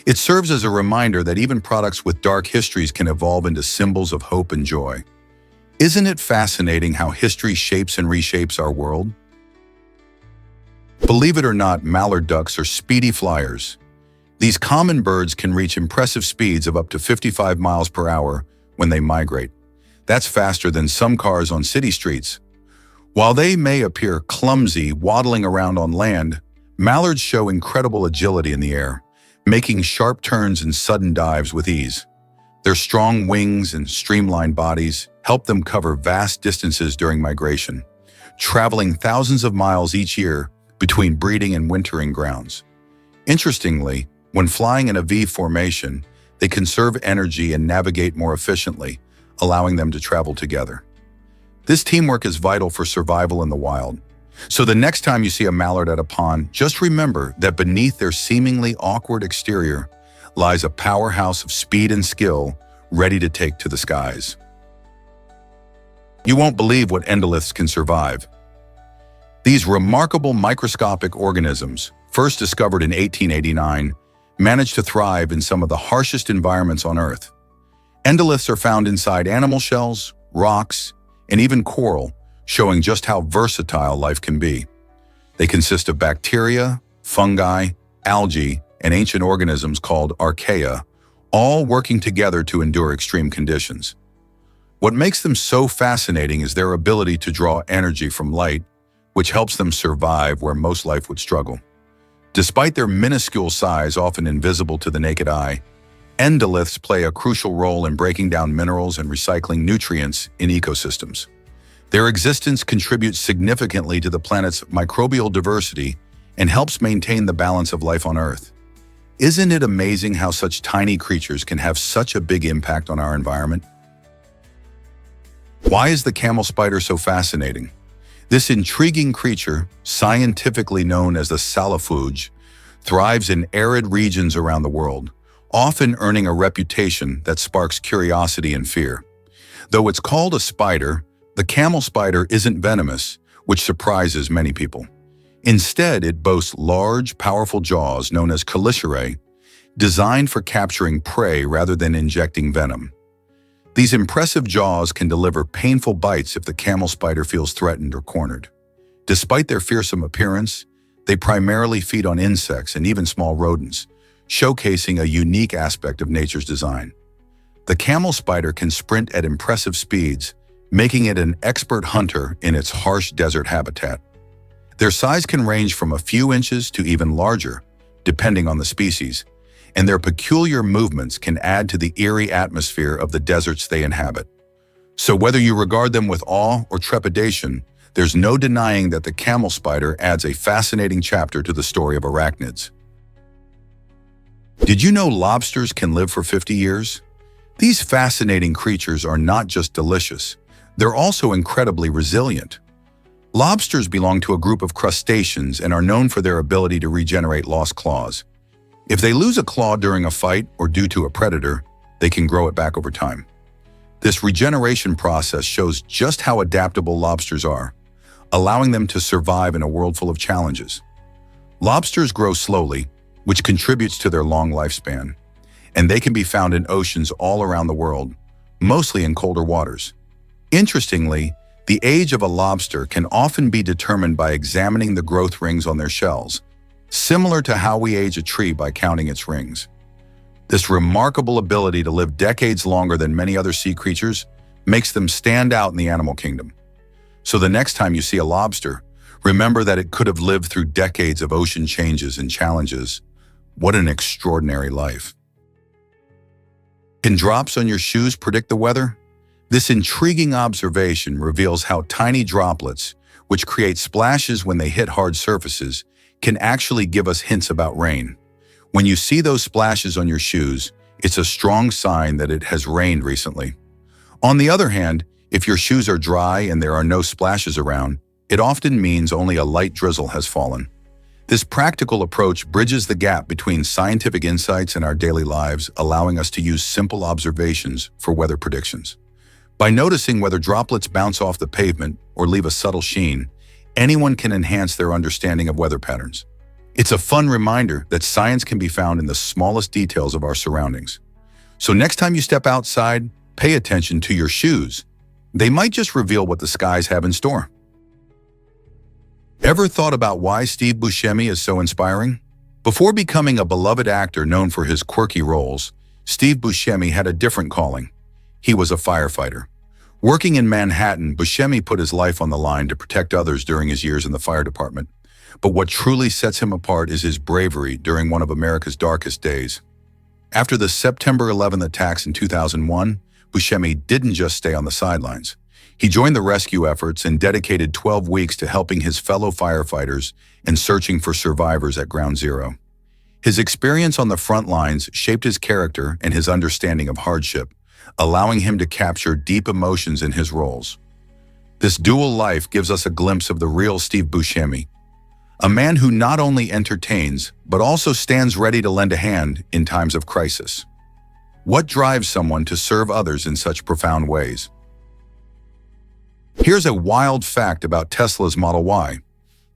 It serves as a reminder that even products with dark histories can evolve into symbols of hope and joy. Isn't it fascinating how history shapes and reshapes our world? Believe it or not, mallard ducks are speedy flyers. These common birds can reach impressive speeds of up to 55 miles per hour when they migrate. That's faster than some cars on city streets. While they may appear clumsy waddling around on land, mallards show incredible agility in the air, making sharp turns and sudden dives with ease. Their strong wings and streamlined bodies help them cover vast distances during migration, traveling thousands of miles each year between breeding and wintering grounds. Interestingly, when flying in a V formation, they conserve energy and navigate more efficiently, allowing them to travel together. This teamwork is vital for survival in the wild, So the next time you see a mallard at a pond, just remember that beneath their seemingly awkward exterior lies a powerhouse of speed and skill ready to take to the skies. You won't believe what endoliths can survive. These remarkable microscopic organisms, first discovered in 1889, manage to thrive in some of the harshest environments on Earth. Endoliths are found inside animal shells, rocks, and even coral, showing just how versatile life can be. They consist of bacteria, fungi, algae, and ancient organisms called archaea, all working together to endure extreme conditions. What makes them so fascinating is their ability to draw energy from light, which helps them survive where most life would struggle. Despite their minuscule size, often invisible to the naked eye, endoliths play a crucial role in breaking down minerals and recycling nutrients in ecosystems. Their existence contributes significantly to the planet's microbial diversity and helps maintain the balance of life on Earth. Isn't it amazing how such tiny creatures can have such a big impact on our environment? Why is the camel spider so fascinating? This intriguing creature, scientifically known as the salafuge, thrives in arid regions around the world, often earning a reputation that sparks curiosity and fear. Though it's called a spider, the camel spider isn't venomous, which surprises many people. Instead, it boasts large, powerful jaws known as chelicerae, designed for capturing prey rather than injecting venom. These impressive jaws can deliver painful bites if the camel spider feels threatened or cornered. Despite their fearsome appearance, they primarily feed on insects and even small rodents, showcasing a unique aspect of nature's design. The camel spider can sprint at impressive speeds, making it an expert hunter in its harsh desert habitat. Their size can range from a few inches to even larger, depending on the species, and their peculiar movements can add to the eerie atmosphere of the deserts they inhabit. So whether you regard them with awe or trepidation, there's no denying that the camel spider adds a fascinating chapter to the story of arachnids. Did you know lobsters can live for 50 years? These fascinating creatures are not just delicious, they're also incredibly resilient. Lobsters belong to a group of crustaceans and are known for their ability to regenerate lost claws. If they lose a claw during a fight or due to a predator, they can grow it back over time. This regeneration process shows just how adaptable lobsters are, allowing them to survive in a world full of challenges. Lobsters grow slowly, which contributes to their long lifespan, and they can be found in oceans all around the world, mostly in colder waters. Interestingly, the age of a lobster can often be determined by examining the growth rings on their shells, similar to how we age a tree by counting its rings. This remarkable ability to live decades longer than many other sea creatures makes them stand out in the animal kingdom. So the next time you see a lobster, remember that it could have lived through decades of ocean changes and challenges. What an extraordinary life. Can drops on your shoes predict the weather? This intriguing observation reveals how tiny droplets, which create splashes when they hit hard surfaces, can actually give us hints about rain. When you see those splashes on your shoes, it's a strong sign that it has rained recently. On the other hand, if your shoes are dry and there are no splashes around, it often means only a light drizzle has fallen. This practical approach bridges the gap between scientific insights and our daily lives, allowing us to use simple observations for weather predictions. By noticing whether droplets bounce off the pavement or leave a subtle sheen, anyone can enhance their understanding of weather patterns. It's a fun reminder that science can be found in the smallest details of our surroundings. So next time you step outside, pay attention to your shoes. They might just reveal what the skies have in store. Ever thought about why Steve Buscemi is so inspiring? Before becoming a beloved actor known for his quirky roles, Steve Buscemi had a different calling. He was a firefighter. Working in Manhattan, Buscemi put his life on the line to protect others during his years in the fire department. But what truly sets him apart is his bravery during one of America's darkest days. After the September 11th attacks in 2001, Buscemi didn't just stay on the sidelines. He joined the rescue efforts and dedicated 12 weeks to helping his fellow firefighters and searching for survivors at Ground Zero. His experience on the front lines shaped his character and his understanding of hardship, allowing him to capture deep emotions in his roles. This dual life gives us a glimpse of the real Steve Buscemi, a man who not only entertains, but also stands ready to lend a hand in times of crisis. What drives someone to serve others in such profound ways? Here's a wild fact about Tesla's Model Y.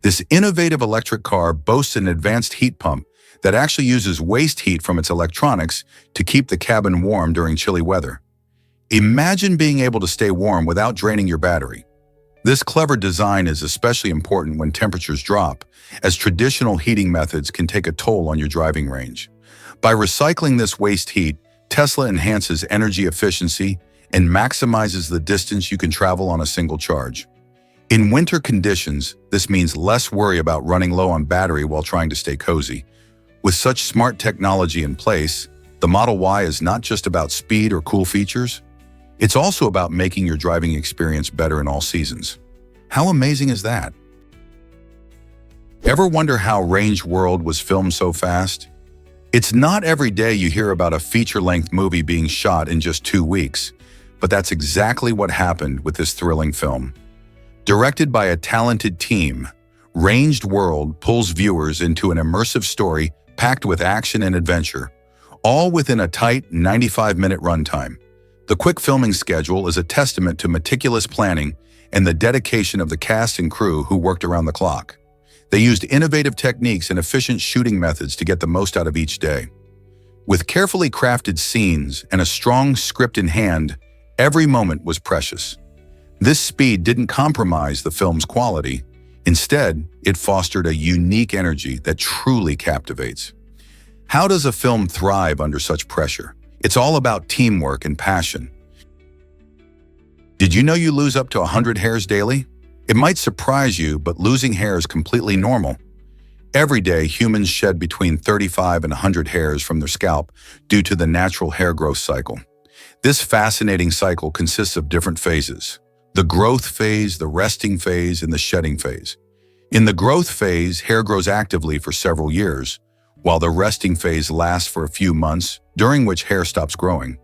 This innovative electric car boasts an advanced heat pump that actually uses waste heat from its electronics to keep the cabin warm during chilly weather. Imagine being able to stay warm without draining your battery. This clever design is especially important when temperatures drop, as traditional heating methods can take a toll on your driving range. By recycling this waste heat, Tesla enhances energy efficiency and maximizes the distance you can travel on a single charge. In winter conditions, this means less worry about running low on battery while trying to stay cozy. With such smart technology in place, the Model Y is not just about speed or cool features. It's also about making your driving experience better in all seasons. How amazing is that? Ever wonder how Range World was filmed so fast? It's not every day you hear about a feature-length movie being shot in just 2 weeks, but that's exactly what happened with this thrilling film. Directed by a talented team, Ranged World pulls viewers into an immersive story packed with action and adventure, all within a tight 95-minute runtime. The quick filming schedule is a testament to meticulous planning and the dedication of the cast and crew who worked around the clock. They used innovative techniques and efficient shooting methods to get the most out of each day. With carefully crafted scenes and a strong script in hand, every moment was precious. This speed didn't compromise the film's quality. Instead, it fostered a unique energy that truly captivates. How does a film thrive under such pressure? It's all about teamwork and passion. Did you know you lose up to 100 hairs daily? It might surprise you, but losing hair is completely normal. Every day, humans shed between 35 and 100 hairs from their scalp due to the natural hair growth cycle. This fascinating cycle consists of different phases: the growth phase, the resting phase, and the shedding phase. In the growth phase, hair grows actively for several years, while the resting phase lasts for a few months, during which hair stops growing.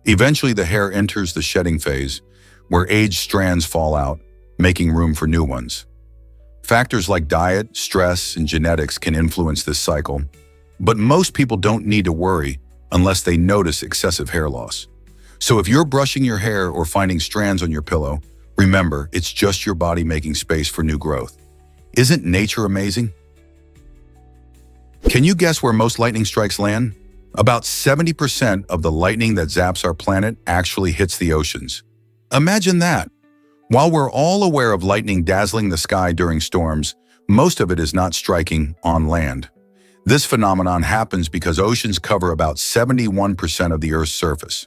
Eventually, the hair enters the shedding phase, where aged strands fall out, making room for new ones. Factors like diet, stress, and genetics can influence this cycle, but most people don't need to worry unless they notice excessive hair loss. So if you're brushing your hair or finding strands on your pillow, remember, it's just your body making space for new growth. Isn't nature amazing? Can you guess where most lightning strikes land? About 70% of the lightning that zaps our planet actually hits the oceans. Imagine that! While we're all aware of lightning dazzling the sky during storms, most of it is not striking on land. This phenomenon happens because oceans cover about 71% of the Earth's surface.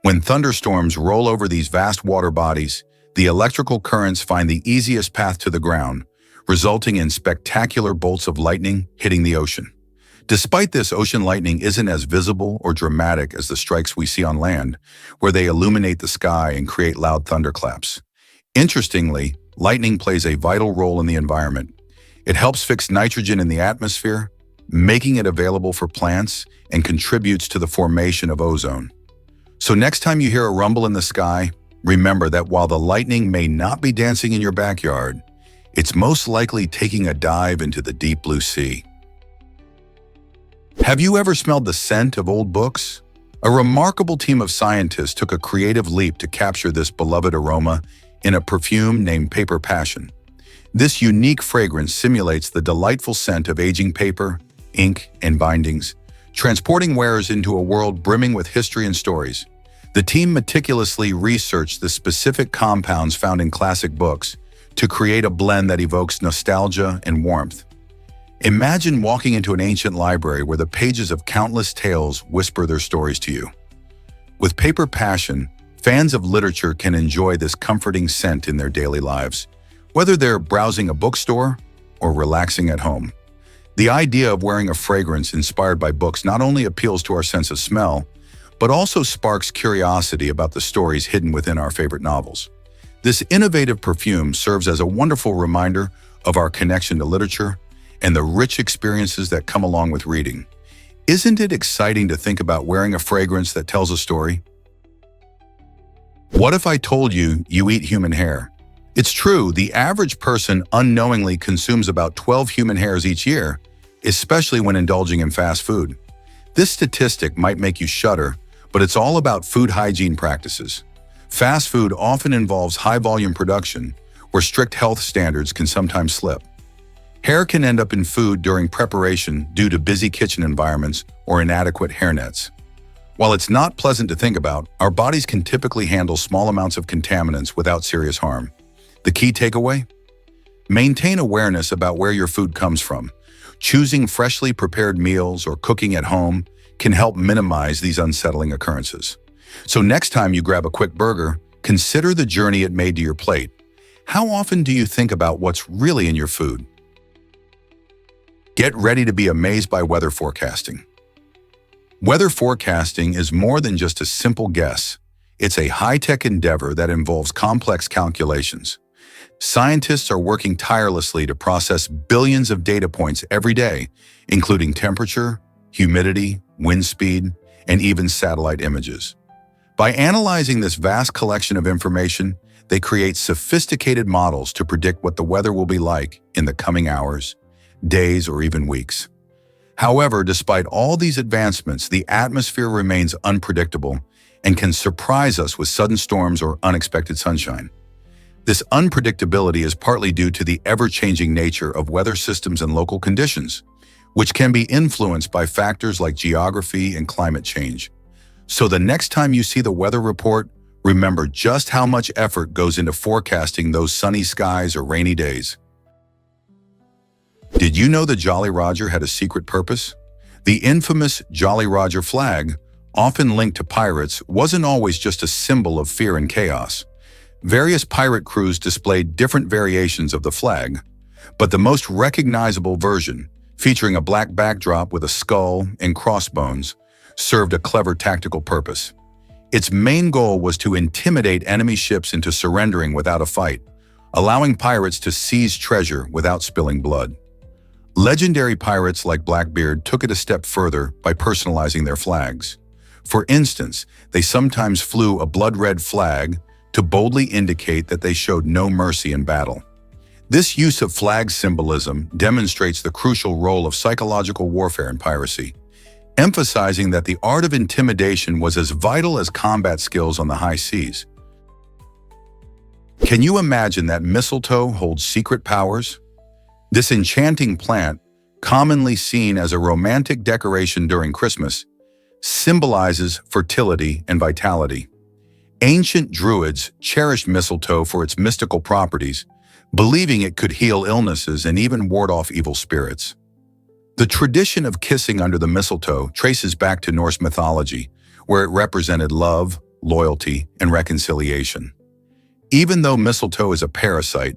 When thunderstorms roll over these vast water bodies, the electrical currents find the easiest path to the ground, resulting in spectacular bolts of lightning hitting the ocean. Despite this, ocean lightning isn't as visible or dramatic as the strikes we see on land, where they illuminate the sky and create loud thunderclaps. Interestingly, lightning plays a vital role in the environment. It helps fix nitrogen in the atmosphere, making it available for plants, and contributes to the formation of ozone. So next time you hear a rumble in the sky, remember that while the lightning may not be dancing in your backyard, it's most likely taking a dive into the deep blue sea. Have you ever smelled the scent of old books? A remarkable team of scientists took a creative leap to capture this beloved aroma in a perfume named Paper Passion. This unique fragrance simulates the delightful scent of aging paper, ink, and bindings, transporting wearers into a world brimming with history and stories. The team meticulously researched the specific compounds found in classic books to create a blend that evokes nostalgia and warmth. Imagine walking into an ancient library where the pages of countless tales whisper their stories to you. With Paper Passion, fans of literature can enjoy this comforting scent in their daily lives, whether they're browsing a bookstore or relaxing at home. The idea of wearing a fragrance inspired by books not only appeals to our sense of smell, but also sparks curiosity about the stories hidden within our favorite novels. This innovative perfume serves as a wonderful reminder of our connection to literature and the rich experiences that come along with reading. Isn't it exciting to think about wearing a fragrance that tells a story? What if I told you you eat human hair? It's true, the average person unknowingly consumes about 12 human hairs each year, especially when indulging in fast food. This statistic might make you shudder, but it's all about food hygiene practices. Fast food often involves high-volume production, where strict health standards can sometimes slip. Hair can end up in food during preparation due to busy kitchen environments or inadequate hairnets. While it's not pleasant to think about, our bodies can typically handle small amounts of contaminants without serious harm. The key takeaway? Maintain awareness about where your food comes from. Choosing freshly prepared meals or cooking at home can help minimize these unsettling occurrences. So next time you grab a quick burger, consider the journey it made to your plate. How often do you think about what's really in your food? Get ready to be amazed by weather forecasting. Weather forecasting is more than just a simple guess. It's a high-tech endeavor that involves complex calculations. Scientists are working tirelessly to process billions of data points every day, including temperature, humidity, wind speed, and even satellite images. By analyzing this vast collection of information, they create sophisticated models to predict what the weather will be like in the coming hours, days, or even weeks. However, despite all these advancements, the atmosphere remains unpredictable and can surprise us with sudden storms or unexpected sunshine. This unpredictability is partly due to the ever-changing nature of weather systems and local conditions, which can be influenced by factors like geography and climate change. So the next time you see the weather report, remember just how much effort goes into forecasting those sunny skies or rainy days. Did you know the Jolly Roger had a secret purpose? The infamous Jolly Roger flag, often linked to pirates, wasn't always just a symbol of fear and chaos. Various pirate crews displayed different variations of the flag, but the most recognizable version, featuring a black backdrop with a skull and crossbones, served a clever tactical purpose. Its main goal was to intimidate enemy ships into surrendering without a fight, allowing pirates to seize treasure without spilling blood. Legendary pirates like Blackbeard took it a step further by personalizing their flags. For instance, they sometimes flew a blood-red flag to boldly indicate that they showed no mercy in battle. This use of flag symbolism demonstrates the crucial role of psychological warfare in piracy, emphasizing that the art of intimidation was as vital as combat skills on the high seas. Can you imagine that mistletoe holds secret powers? This enchanting plant, commonly seen as a romantic decoration during Christmas, symbolizes fertility and vitality. Ancient Druids cherished mistletoe for its mystical properties, believing it could heal illnesses and even ward off evil spirits. The tradition of kissing under the mistletoe traces back to Norse mythology, where it represented love, loyalty, and reconciliation. Even though mistletoe is a parasite,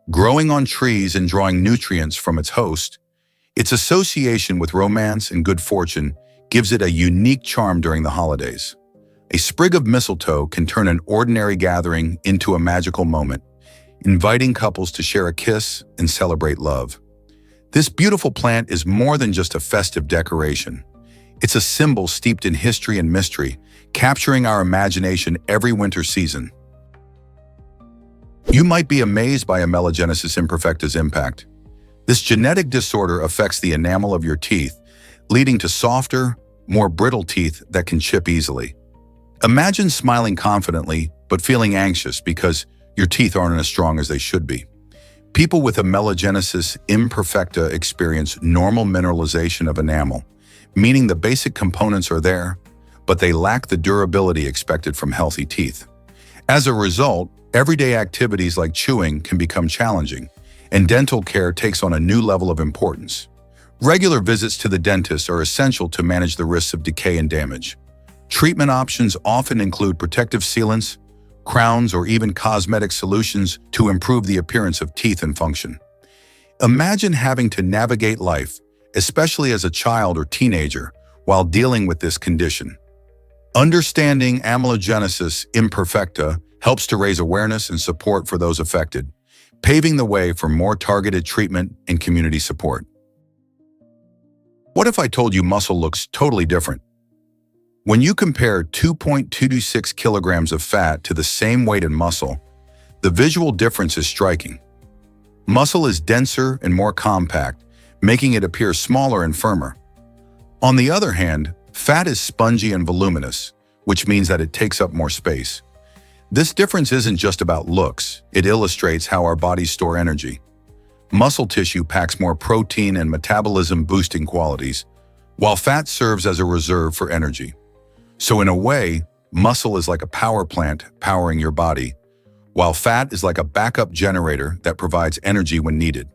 growing on trees and drawing nutrients from its host, its association with romance and good fortune gives it a unique charm during the holidays. A sprig of mistletoe can turn an ordinary gathering into a magical moment, inviting couples to share a kiss and celebrate love. This beautiful plant is more than just a festive decoration. It's a symbol steeped in history and mystery, capturing our imagination every winter season. You might be amazed by amelogenesis imperfecta's impact. This genetic disorder affects the enamel of your teeth, leading to softer, more brittle teeth that can chip easily. Imagine smiling confidently, but feeling anxious because your teeth aren't as strong as they should be. People with amelogenesis imperfecta experience normal mineralization of enamel, meaning the basic components are there, but they lack the durability expected from healthy teeth. As a result, everyday activities like chewing can become challenging, and dental care takes on a new level of importance. Regular visits to the dentist are essential to manage the risks of decay and damage. Treatment options often include protective sealants, crowns, or even cosmetic solutions to improve the appearance of teeth and function. Imagine having to navigate life, especially as a child or teenager, while dealing with this condition. Understanding amelogenesis imperfecta helps to raise awareness and support for those affected, paving the way for more targeted treatment and community support. What if I told you muscle looks totally different? When you compare 2.226 kilograms of fat to the same weight in muscle, The visual difference is striking. Muscle is denser and more compact, making it appear smaller and firmer. On the other hand, fat is spongy and voluminous, which means that it takes up more space. This difference isn't just about looks, it illustrates how our bodies store energy. Muscle tissue packs more protein and metabolism-boosting qualities, while fat serves as a reserve for energy. So in a way, muscle is like a power plant powering your body, while fat is like a backup generator that provides energy when needed.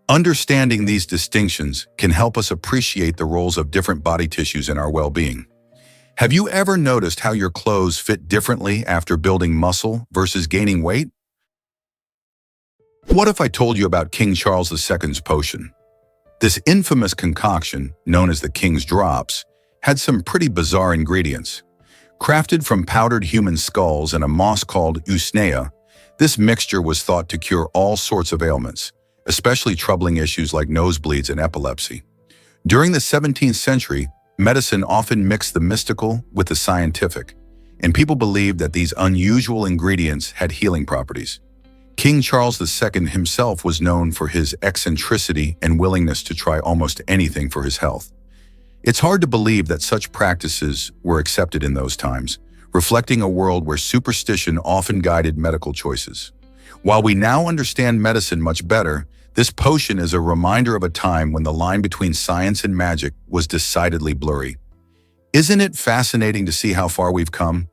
Understanding these distinctions can help us appreciate the roles of different body tissues in our well-being. Have you ever noticed how your clothes fit differently after building muscle versus gaining weight? What if I told you about King Charles II's potion? This infamous concoction, known as the King's Drops, had some pretty bizarre ingredients. Crafted from powdered human skulls and a moss called usnea, this mixture was thought to cure all sorts of ailments, especially troubling issues like nosebleeds and epilepsy. During the 17th century, medicine often mixed the mystical with the scientific, and people believed that these unusual ingredients had healing properties. King Charles II himself was known for his eccentricity and willingness to try almost anything for his health. It's hard to believe that such practices were accepted in those times, reflecting a world where superstition often guided medical choices. While we now understand medicine much better, this potion is a reminder of a time when the line between science and magic was decidedly blurry. Isn't it fascinating to see how far we've come?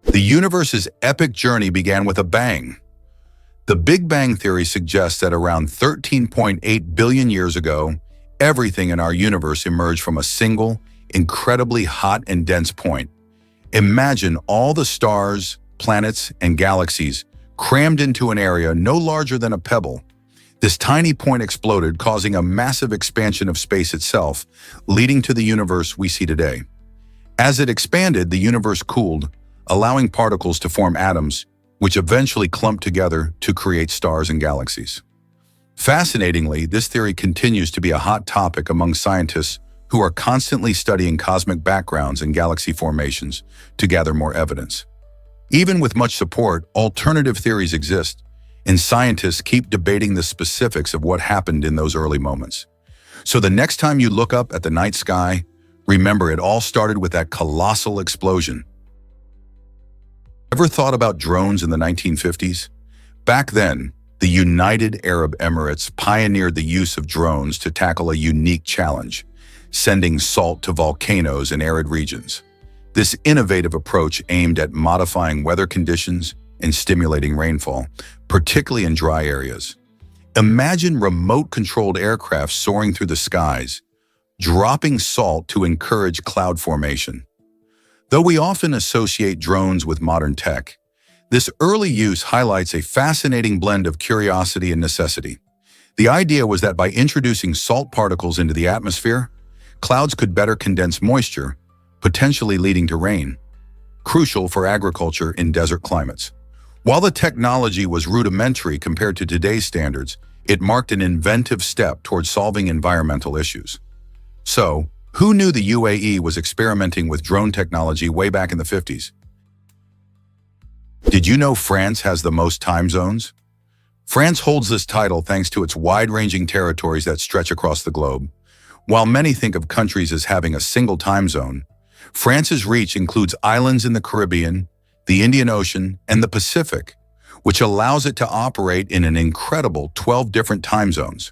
The universe's epic journey began with a bang. The Big Bang Theory suggests that around 13.8 billion years ago, everything in our universe emerged from a single, incredibly hot and dense point. Imagine all the stars, planets, and galaxies crammed into an area no larger than a pebble. This tiny point exploded, causing a massive expansion of space itself, leading to the universe we see today. As it expanded, the universe cooled, allowing particles to form atoms, which eventually clumped together to create stars and galaxies. Fascinatingly, this theory continues to be a hot topic among scientists who are constantly studying cosmic backgrounds and galaxy formations to gather more evidence. Even with much support, alternative theories exist, and scientists keep debating the specifics of what happened in those early moments. So the next time you look up at the night sky, remember it all started with that colossal explosion. Ever thought about drones in the 1950s? Back then, the United Arab Emirates pioneered the use of drones to tackle a unique challenge, sending salt to volcanoes in arid regions. This innovative approach aimed at modifying weather conditions and stimulating rainfall, particularly in dry areas. Imagine remote-controlled aircraft soaring through the skies, dropping salt to encourage cloud formation. Though we often associate drones with modern tech, this early use highlights a fascinating blend of curiosity and necessity. The idea was that by introducing salt particles into the atmosphere, clouds could better condense moisture, potentially leading to rain, crucial for agriculture in desert climates. While the technology was rudimentary compared to today's standards, it marked an inventive step towards solving environmental issues. So, who knew the UAE was experimenting with drone technology way back in the 50s? Did you know France has the most time zones? France holds this title thanks to its wide-ranging territories that stretch across the globe. While many think of countries as having a single time zone, France's reach includes islands in the Caribbean, the Indian Ocean, and the Pacific, which allows it to operate in an incredible 12 different time zones.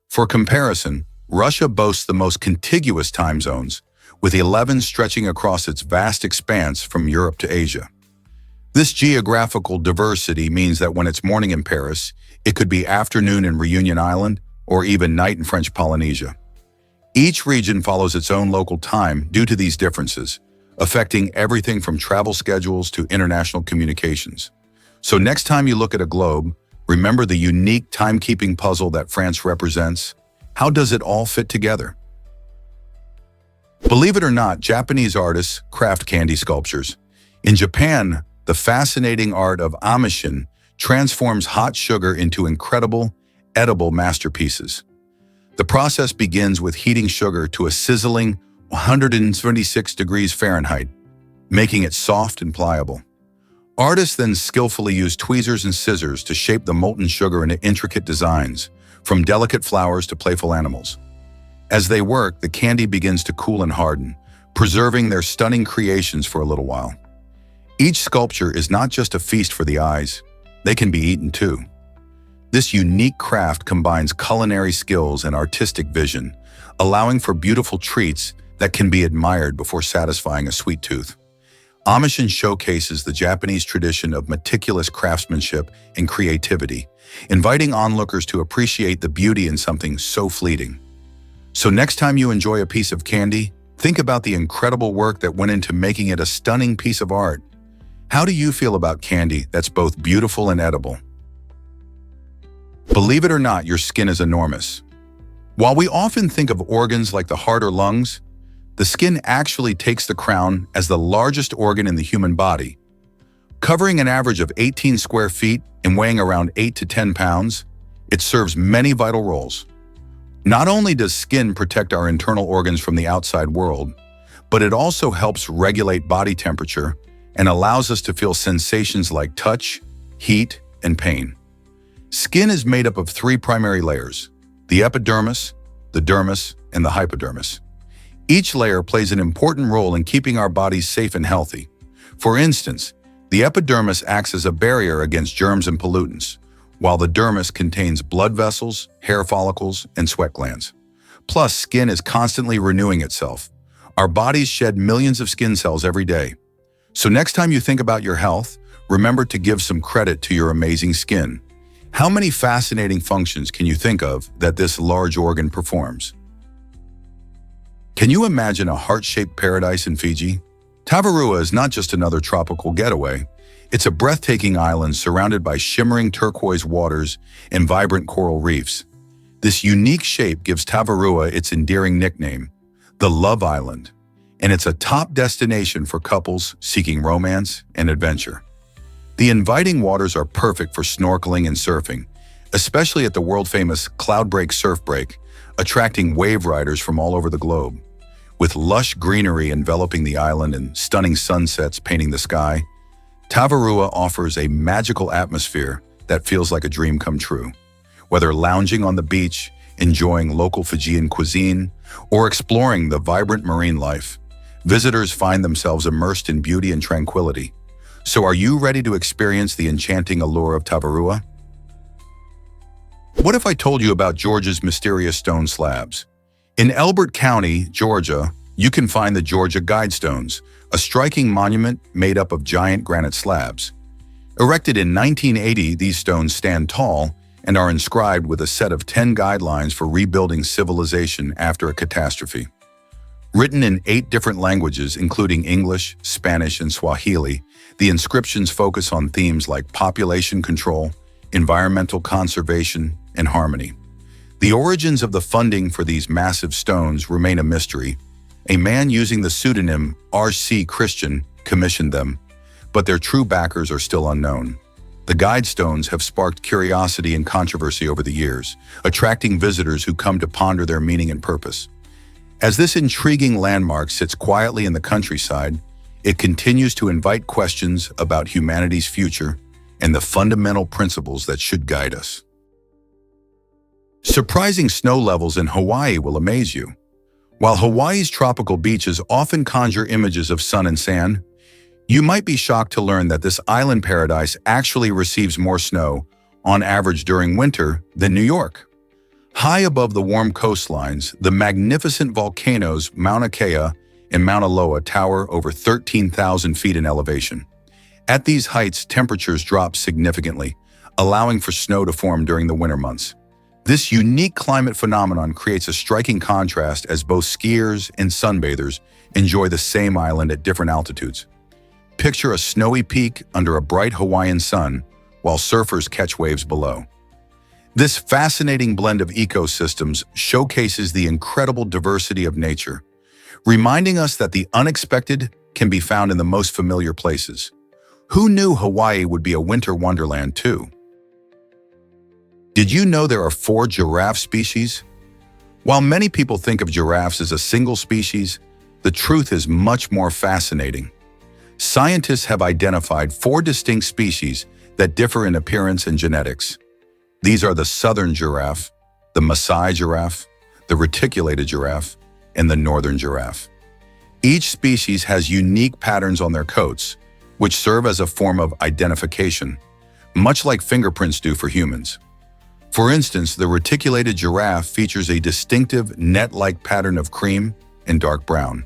For comparison, Russia boasts the most contiguous time zones, with 11 stretching across its vast expanse from Europe to Asia. This geographical diversity means that when it's morning in Paris, it could be afternoon in Reunion Island or even night in French Polynesia. Each region follows its own local time due to these differences, affecting everything from travel schedules to international communications. So next time you look at a globe, remember the unique timekeeping puzzle that France represents. How does it all fit together? Believe it or not, Japanese artists craft candy sculptures. In Japan, the fascinating art of amaze transforms hot sugar into incredible, edible masterpieces. The process begins with heating sugar to a sizzling 176 degrees Fahrenheit, making it soft and pliable. Artists then skillfully use tweezers and scissors to shape the molten sugar into intricate designs, from delicate flowers to playful animals. As they work, the candy begins to cool and harden, preserving their stunning creations for a little while. Each sculpture is not just a feast for the eyes, they can be eaten too. This unique craft combines culinary skills and artistic vision, allowing for beautiful treats that can be admired before satisfying a sweet tooth. Amaze showcases the Japanese tradition of meticulous craftsmanship and creativity, inviting onlookers to appreciate the beauty in something so fleeting. So next time you enjoy a piece of candy, think about the incredible work that went into making it a stunning piece of art. How do you feel about candy that's both beautiful and edible? Believe it or not, your skin is enormous. While we often think of organs like the heart or lungs, the skin actually takes the crown as the largest organ in the human body. Covering an average of 18 square feet and weighing around 8 to 10 pounds, it serves many vital roles. Not only does skin protect our internal organs from the outside world, but it also helps regulate body temperature and allows us to feel sensations like touch, heat, and pain. Skin is made up of three primary layers: the epidermis, the dermis, and the hypodermis. Each layer plays an important role in keeping our bodies safe and healthy. For instance, the epidermis acts as a barrier against germs and pollutants, while the dermis contains blood vessels, hair follicles, and sweat glands. Plus, skin is constantly renewing itself. Our bodies shed millions of skin cells every day. So next time you think about your health, remember to give some credit to your amazing skin. How many fascinating functions can you think of that this large organ performs? Can you imagine a heart-shaped paradise in Fiji? Tavarua is not just another tropical getaway. It's a breathtaking island surrounded by shimmering turquoise waters and vibrant coral reefs. This unique shape gives Tavarua its endearing nickname, the Love Island, and it's a top destination for couples seeking romance and adventure. The inviting waters are perfect for snorkeling and surfing, especially at the world-famous Cloudbreak Surf Break, attracting wave riders from all over the globe. With lush greenery enveloping the island and stunning sunsets painting the sky, Tavarua offers a magical atmosphere that feels like a dream come true. Whether lounging on the beach, enjoying local Fijian cuisine, or exploring the vibrant marine life, visitors find themselves immersed in beauty and tranquility. So are you ready to experience the enchanting allure of Tavarua? What if I told you about Georgia's mysterious stone slabs? In Elbert County, Georgia, you can find the Georgia Guidestones, a striking monument made up of giant granite slabs. Erected in 1980, these stones stand tall and are inscribed with a set of 10 guidelines for rebuilding civilization after a catastrophe. Written in 8 different languages, including English, Spanish, and Swahili, the inscriptions focus on themes like population control, environmental conservation, and harmony. The origins of the funding for these massive stones remain a mystery. A man using the pseudonym R.C. Christian commissioned them, but their true backers are still unknown. The Guidestones have sparked curiosity and controversy over the years, attracting visitors who come to ponder their meaning and purpose. As this intriguing landmark sits quietly in the countryside, it continues to invite questions about humanity's future and the fundamental principles that should guide us. Surprising snow levels in Hawaii will amaze you. While Hawaii's tropical beaches often conjure images of sun and sand, you might be shocked to learn that this island paradise actually receives more snow, on average during winter, than New York. High above the warm coastlines, the magnificent volcanoes Mauna Kea and Mauna Loa tower over 13,000 feet in elevation. At these heights, temperatures drop significantly, allowing for snow to form during the winter months. This unique climate phenomenon creates a striking contrast as both skiers and sunbathers enjoy the same island at different altitudes. Picture a snowy peak under a bright Hawaiian sun, while surfers catch waves below. This fascinating blend of ecosystems showcases the incredible diversity of nature, reminding us that the unexpected can be found in the most familiar places. Who knew Hawaii would be a winter wonderland too? Did you know there are 4 giraffe species? While many people think of giraffes as a single species, the truth is much more fascinating. Scientists have identified 4 distinct species that differ in appearance and genetics. These are the southern giraffe, the Maasai giraffe, the reticulated giraffe, and the northern giraffe. Each species has unique patterns on their coats, which serve as a form of identification, much like fingerprints do for humans. For instance, the reticulated giraffe features a distinctive net-like pattern of cream and dark brown,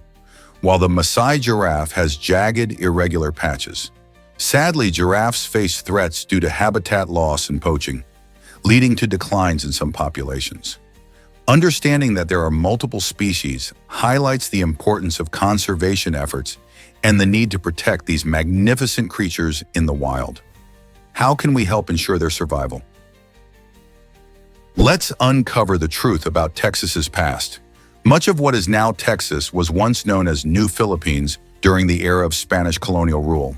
while the Maasai giraffe has jagged, irregular patches. Sadly, giraffes face threats due to habitat loss and poaching, leading to declines in some populations. Understanding that there are multiple species highlights the importance of conservation efforts and the need to protect these magnificent creatures in the wild. How can we help ensure their survival? Let's uncover the truth about Texas's past. Much of what is now Texas was once known as New Philippines during the era of Spanish colonial rule.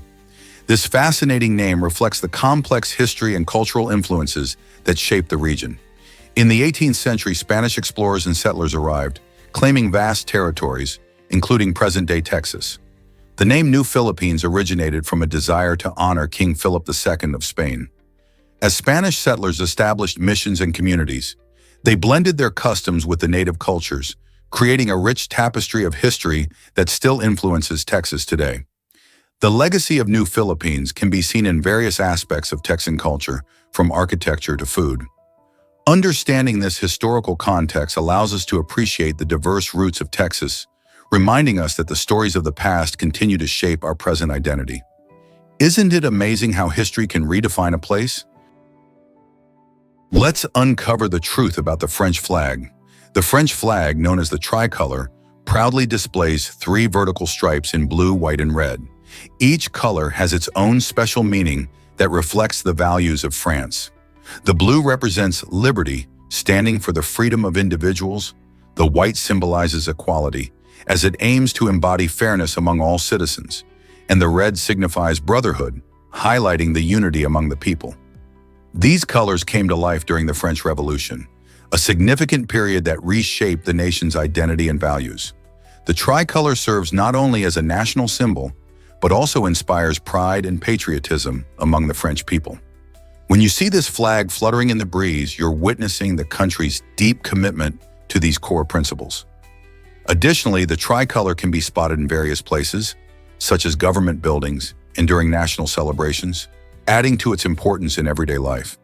This fascinating name reflects the complex history and cultural influences that shaped the region. In the 18th century, Spanish explorers and settlers arrived, claiming vast territories, including present-day Texas. The name New Philippines originated from a desire to honor King Philip II of Spain. As Spanish settlers established missions and communities, they blended their customs with the native cultures, creating a rich tapestry of history that still influences Texas today. The legacy of New Philippines can be seen in various aspects of Texan culture, from architecture to food. Understanding this historical context allows us to appreciate the diverse roots of Texas, reminding us that the stories of the past continue to shape our present identity. Isn't it amazing how history can redefine a place? Let's uncover the truth about the French flag. The French flag, known as the tricolor, proudly displays 3 vertical stripes in blue, white, and red. Each color has its own special meaning that reflects the values of France. The blue represents liberty, standing for the freedom of individuals. The white symbolizes equality, as it aims to embody fairness among all citizens. And the red signifies brotherhood, highlighting the unity among the people. These colors came to life during the French Revolution, a significant period that reshaped the nation's identity and values. The tricolor serves not only as a national symbol, but also inspires pride and patriotism among the French people. When you see this flag fluttering in the breeze, you're witnessing the country's deep commitment to these core principles. Additionally, the tricolor can be spotted in various places, such as government buildings and during national celebrations, adding to its importance in everyday life.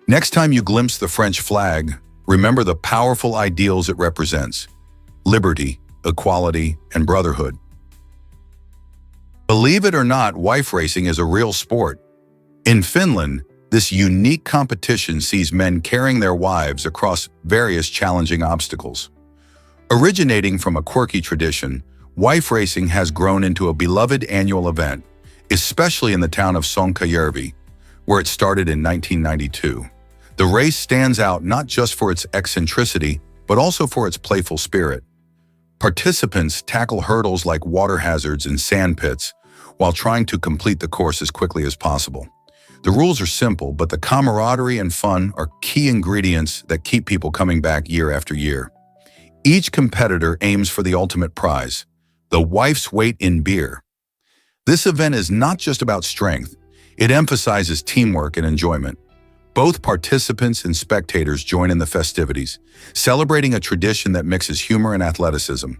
Next time you glimpse the French flag, remember the powerful ideals it represents: liberty, equality, and brotherhood. Believe it or not, wife racing is a real sport. In Finland, this unique competition sees men carrying their wives across various challenging obstacles. Originating from a quirky tradition, wife racing has grown into a beloved annual event, especially in the town of Sonkajärvi, where it started in 1992. The race stands out not just for its eccentricity, but also for its playful spirit. Participants tackle hurdles like water hazards and sand pits while trying to complete the course as quickly as possible. The rules are simple, but the camaraderie and fun are key ingredients that keep people coming back year after year. Each competitor aims for the ultimate prize, the wife's weight in beer. This event is not just about strength, it emphasizes teamwork and enjoyment. Both participants and spectators join in the festivities, celebrating a tradition that mixes humor and athleticism.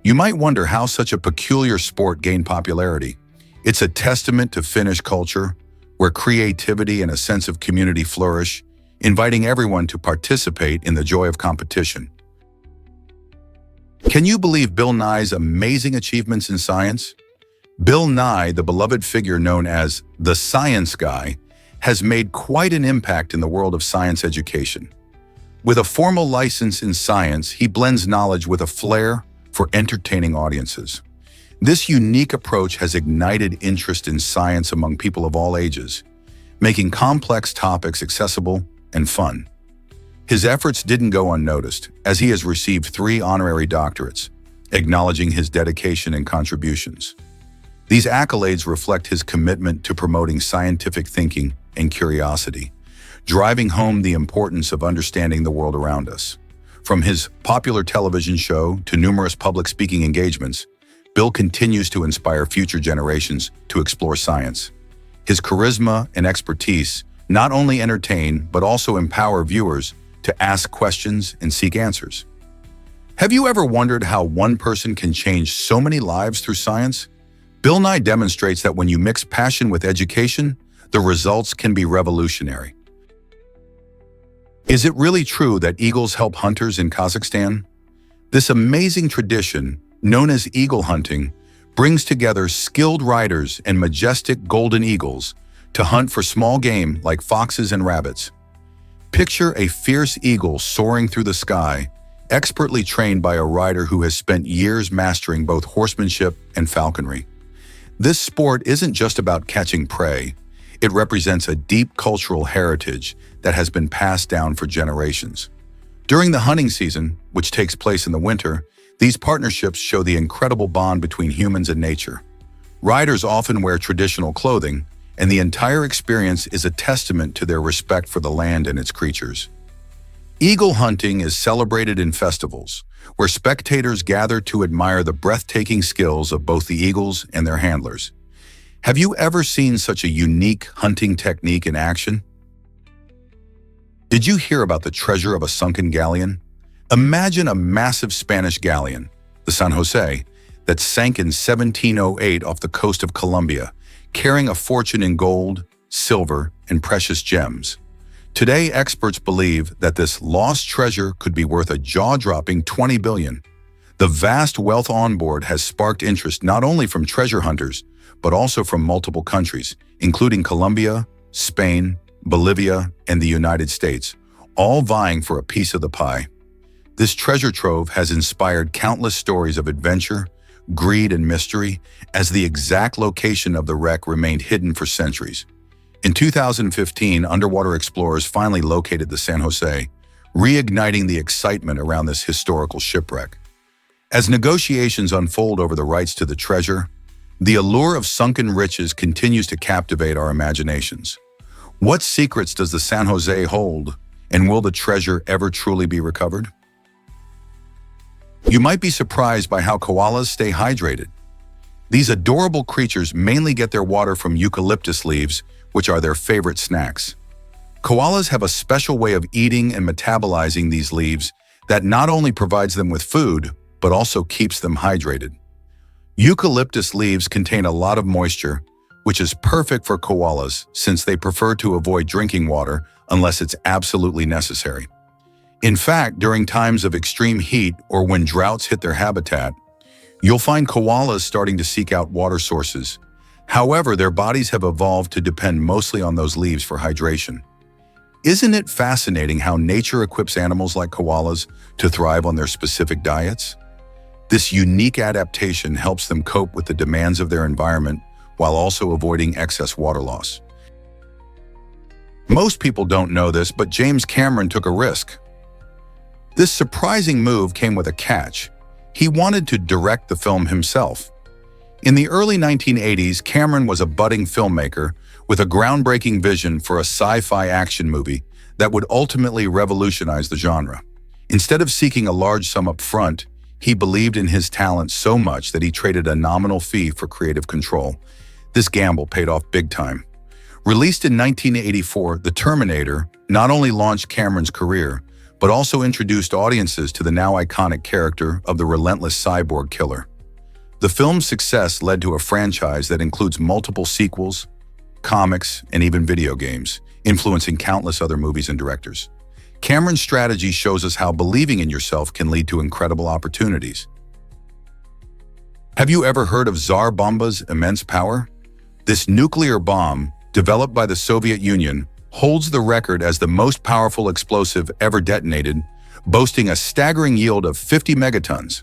You might wonder how such a peculiar sport gained popularity. It's a testament to Finnish culture, where creativity and a sense of community flourish, inviting everyone to participate in the joy of competition. Can you believe Bill Nye's amazing achievements in science? Bill Nye, the beloved figure known as the Science Guy, has made quite an impact in the world of science education. With a formal license in science, he blends knowledge with a flair for entertaining audiences. This unique approach has ignited interest in science among people of all ages, making complex topics accessible and fun. His efforts didn't go unnoticed, as he has received 3 honorary doctorates, acknowledging his dedication and contributions. These accolades reflect his commitment to promoting scientific thinking and curiosity, driving home the importance of understanding the world around us. From his popular television show to numerous public speaking engagements, Bill continues to inspire future generations to explore science. His charisma and expertise not only entertain but also empower viewers to ask questions and seek answers. Have you ever wondered how one person can change so many lives through science? Bill Nye demonstrates that when you mix passion with education, the results can be revolutionary. Is it really true that eagles help hunters in Kazakhstan? This amazing tradition, known as eagle hunting, brings together skilled riders and majestic golden eagles to hunt for small game like foxes and rabbits. Picture a fierce eagle soaring through the sky, expertly trained by a rider who has spent years mastering both horsemanship and falconry. This sport isn't just about catching prey. It represents a deep cultural heritage that has been passed down for generations. During the hunting season, which takes place in the winter, these partnerships show the incredible bond between humans and nature. Riders often wear traditional clothing, and the entire experience is a testament to their respect for the land and its creatures. Eagle hunting is celebrated in festivals, where spectators gather to admire the breathtaking skills of both the eagles and their handlers. Have you ever seen such a unique hunting technique in action? Did you hear about the treasure of a sunken galleon? Imagine a massive Spanish galleon, the San Jose, that sank in 1708 off the coast of Colombia, carrying a fortune in gold, silver, and precious gems. Today, experts believe that this lost treasure could be worth a jaw-dropping $20 billion. The vast wealth on board has sparked interest not only from treasure hunters, but also from multiple countries, including Colombia, Spain, Bolivia, and the United States, all vying for a piece of the pie. This treasure trove has inspired countless stories of adventure, greed, and mystery, as the exact location of the wreck remained hidden for centuries. In 2015, underwater explorers finally located the San Jose, reigniting the excitement around this historical shipwreck. As negotiations unfold over the rights to the treasure, the allure of sunken riches continues to captivate our imaginations. What secrets does the San Jose hold, and will the treasure ever truly be recovered? You might be surprised by how koalas stay hydrated. These adorable creatures mainly get their water from eucalyptus leaves, which are their favorite snacks. Koalas have a special way of eating and metabolizing these leaves that not only provides them with food, but also keeps them hydrated. Eucalyptus leaves contain a lot of moisture, which is perfect for koalas since they prefer to avoid drinking water unless it's absolutely necessary. In fact, during times of extreme heat or when droughts hit their habitat, you'll find koalas starting to seek out water sources. However, their bodies have evolved to depend mostly on those leaves for hydration. Isn't it fascinating how nature equips animals like koalas to thrive on their specific diets? This unique adaptation helps them cope with the demands of their environment while also avoiding excess water loss. Most people don't know this, but James Cameron took a risk. This surprising move came with a catch. He wanted to direct the film himself. In the early 1980s, Cameron was a budding filmmaker with a groundbreaking vision for a sci-fi action movie that would ultimately revolutionize the genre. Instead of seeking a large sum up front, he believed in his talent so much that he traded a nominal fee for creative control. This gamble paid off big time. Released in 1984, The Terminator not only launched Cameron's career, but also introduced audiences to the now iconic character of the relentless cyborg killer. The film's success led to a franchise that includes multiple sequels, comics, and even video games, influencing countless other movies and directors. Cameron's strategy shows us how believing in yourself can lead to incredible opportunities. Have you ever heard of Tsar Bomba's immense power? This nuclear bomb, developed by the Soviet Union, holds the record as the most powerful explosive ever detonated, boasting a staggering yield of 50 megatons.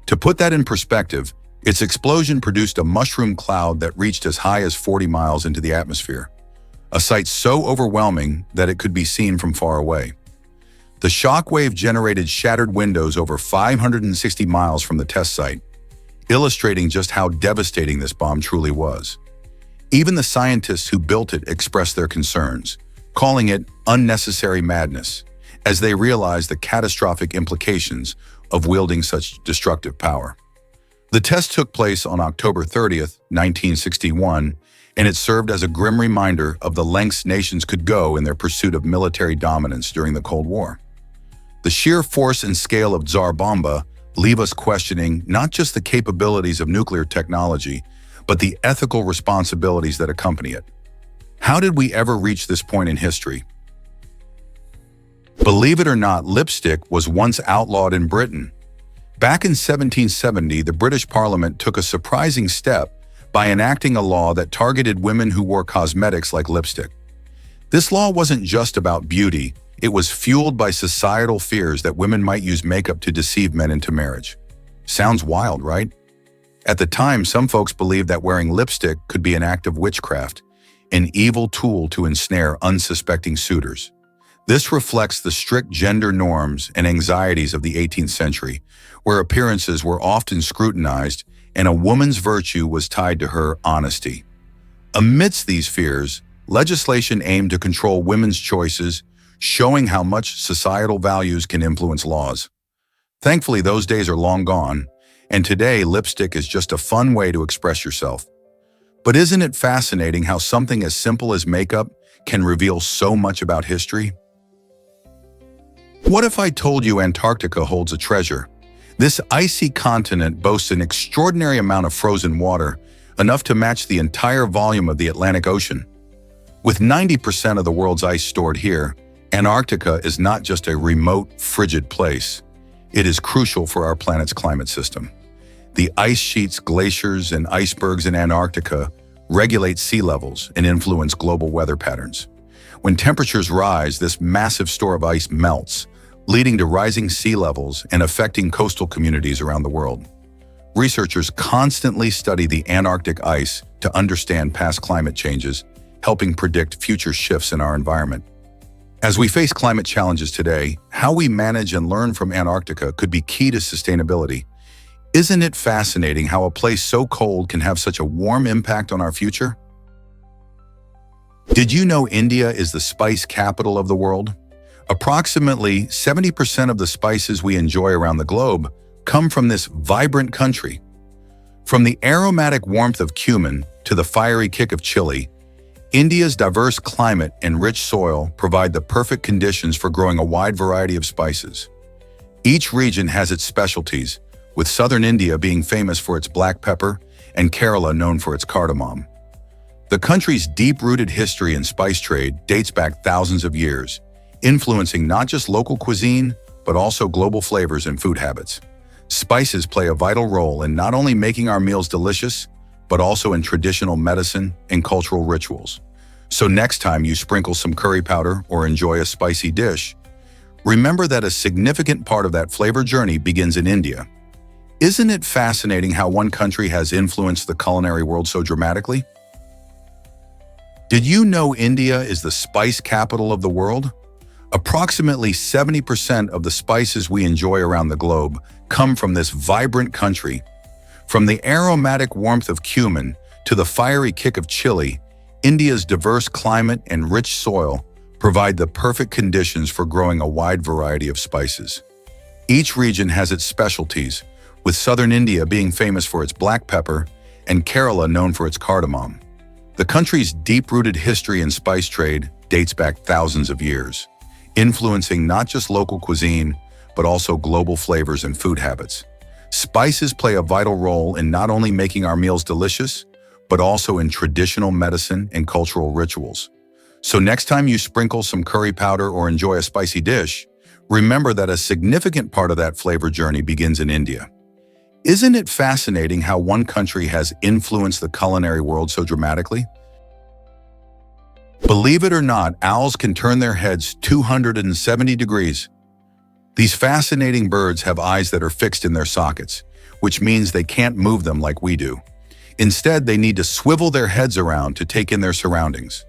To put that in perspective, its explosion produced a mushroom cloud that reached as high as 40 miles into the atmosphere, a sight so overwhelming that it could be seen from far away. The shockwave generated shattered windows over 560 miles from the test site, illustrating just how devastating this bomb truly was. Even the scientists who built it expressed their concerns, calling it unnecessary madness, as they realized the catastrophic implications of wielding such destructive power. The test took place on October 30th, 1961, and it served as a grim reminder of the lengths nations could go in their pursuit of military dominance during the Cold War. The sheer force and scale of Tsar Bomba leave us questioning not just the capabilities of nuclear technology, but the ethical responsibilities that accompany it. How did we ever reach this point in history? Believe it or not, lipstick was once outlawed in Britain. Back in 1770, the British Parliament took a surprising step by enacting a law that targeted women who wore cosmetics like lipstick. This law wasn't just about beauty, it was fueled by societal fears that women might use makeup to deceive men into marriage. Sounds wild, right? At the time, some folks believed that wearing lipstick could be an act of witchcraft, an evil tool to ensnare unsuspecting suitors. This reflects the strict gender norms and anxieties of the 18th century, where appearances were often scrutinized and a woman's virtue was tied to her honesty. Amidst these fears, legislation aimed to control women's choices, showing how much societal values can influence laws. Thankfully, those days are long gone, and today lipstick is just a fun way to express yourself. But isn't it fascinating how something as simple as makeup can reveal so much about history? What if I told you Antarctica holds a treasure? This icy continent boasts an extraordinary amount of frozen water, enough to match the entire volume of the Atlantic Ocean. With 90% of the world's ice stored here, Antarctica is not just a remote, frigid place. It is crucial for our planet's climate system. The ice sheets, glaciers, and icebergs in Antarctica regulate sea levels and influence global weather patterns. When temperatures rise, this massive store of ice melts, leading to rising sea levels and affecting coastal communities around the world. Researchers constantly study the Antarctic ice to understand past climate changes, helping predict future shifts in our environment. As we face climate challenges today, how we manage and learn from Antarctica could be key to sustainability. Isn't it fascinating how a place so cold can have such a warm impact on our future? Did you know India is the spice capital of the world? Approximately 70% of the spices we enjoy around the globe come from this vibrant country. From the aromatic warmth of cumin to the fiery kick of chili, India's diverse climate and rich soil provide the perfect conditions for growing a wide variety of spices. Each region has its specialties, with southern India being famous for its black pepper and Kerala known for its cardamom. The country's deep-rooted history and spice trade dates back thousands of years, influencing not just local cuisine, but also global flavors and food habits. Spices play a vital role in not only making our meals delicious, but also in traditional medicine and cultural rituals. So next time you sprinkle some curry powder or enjoy a spicy dish, remember that a significant part of that flavor journey begins in India. Isn't it fascinating how one country has influenced the culinary world so dramatically? Did you know India is the spice capital of the world? Approximately 70% of the spices we enjoy around the globe come from this vibrant country. From the aromatic warmth of cumin to the fiery kick of chili, India's diverse climate and rich soil provide the perfect conditions for growing a wide variety of spices. Each region has its specialties, with southern India being famous for its black pepper and Kerala known for its cardamom. The country's deep-rooted history and spice trade dates back thousands of years, influencing not just local cuisine, but also global flavors and food habits. Spices play a vital role in not only making our meals delicious, but also in traditional medicine and cultural rituals. So next time you sprinkle some curry powder or enjoy a spicy dish, remember that a significant part of that flavor journey begins in India. Isn't it fascinating how one country has influenced the culinary world so dramatically? Believe it or not, owls can turn their heads 270 degrees. These fascinating birds have eyes that are fixed in their sockets, which means they can't move them like we do. Instead, they need to swivel their heads around to take in their surroundings.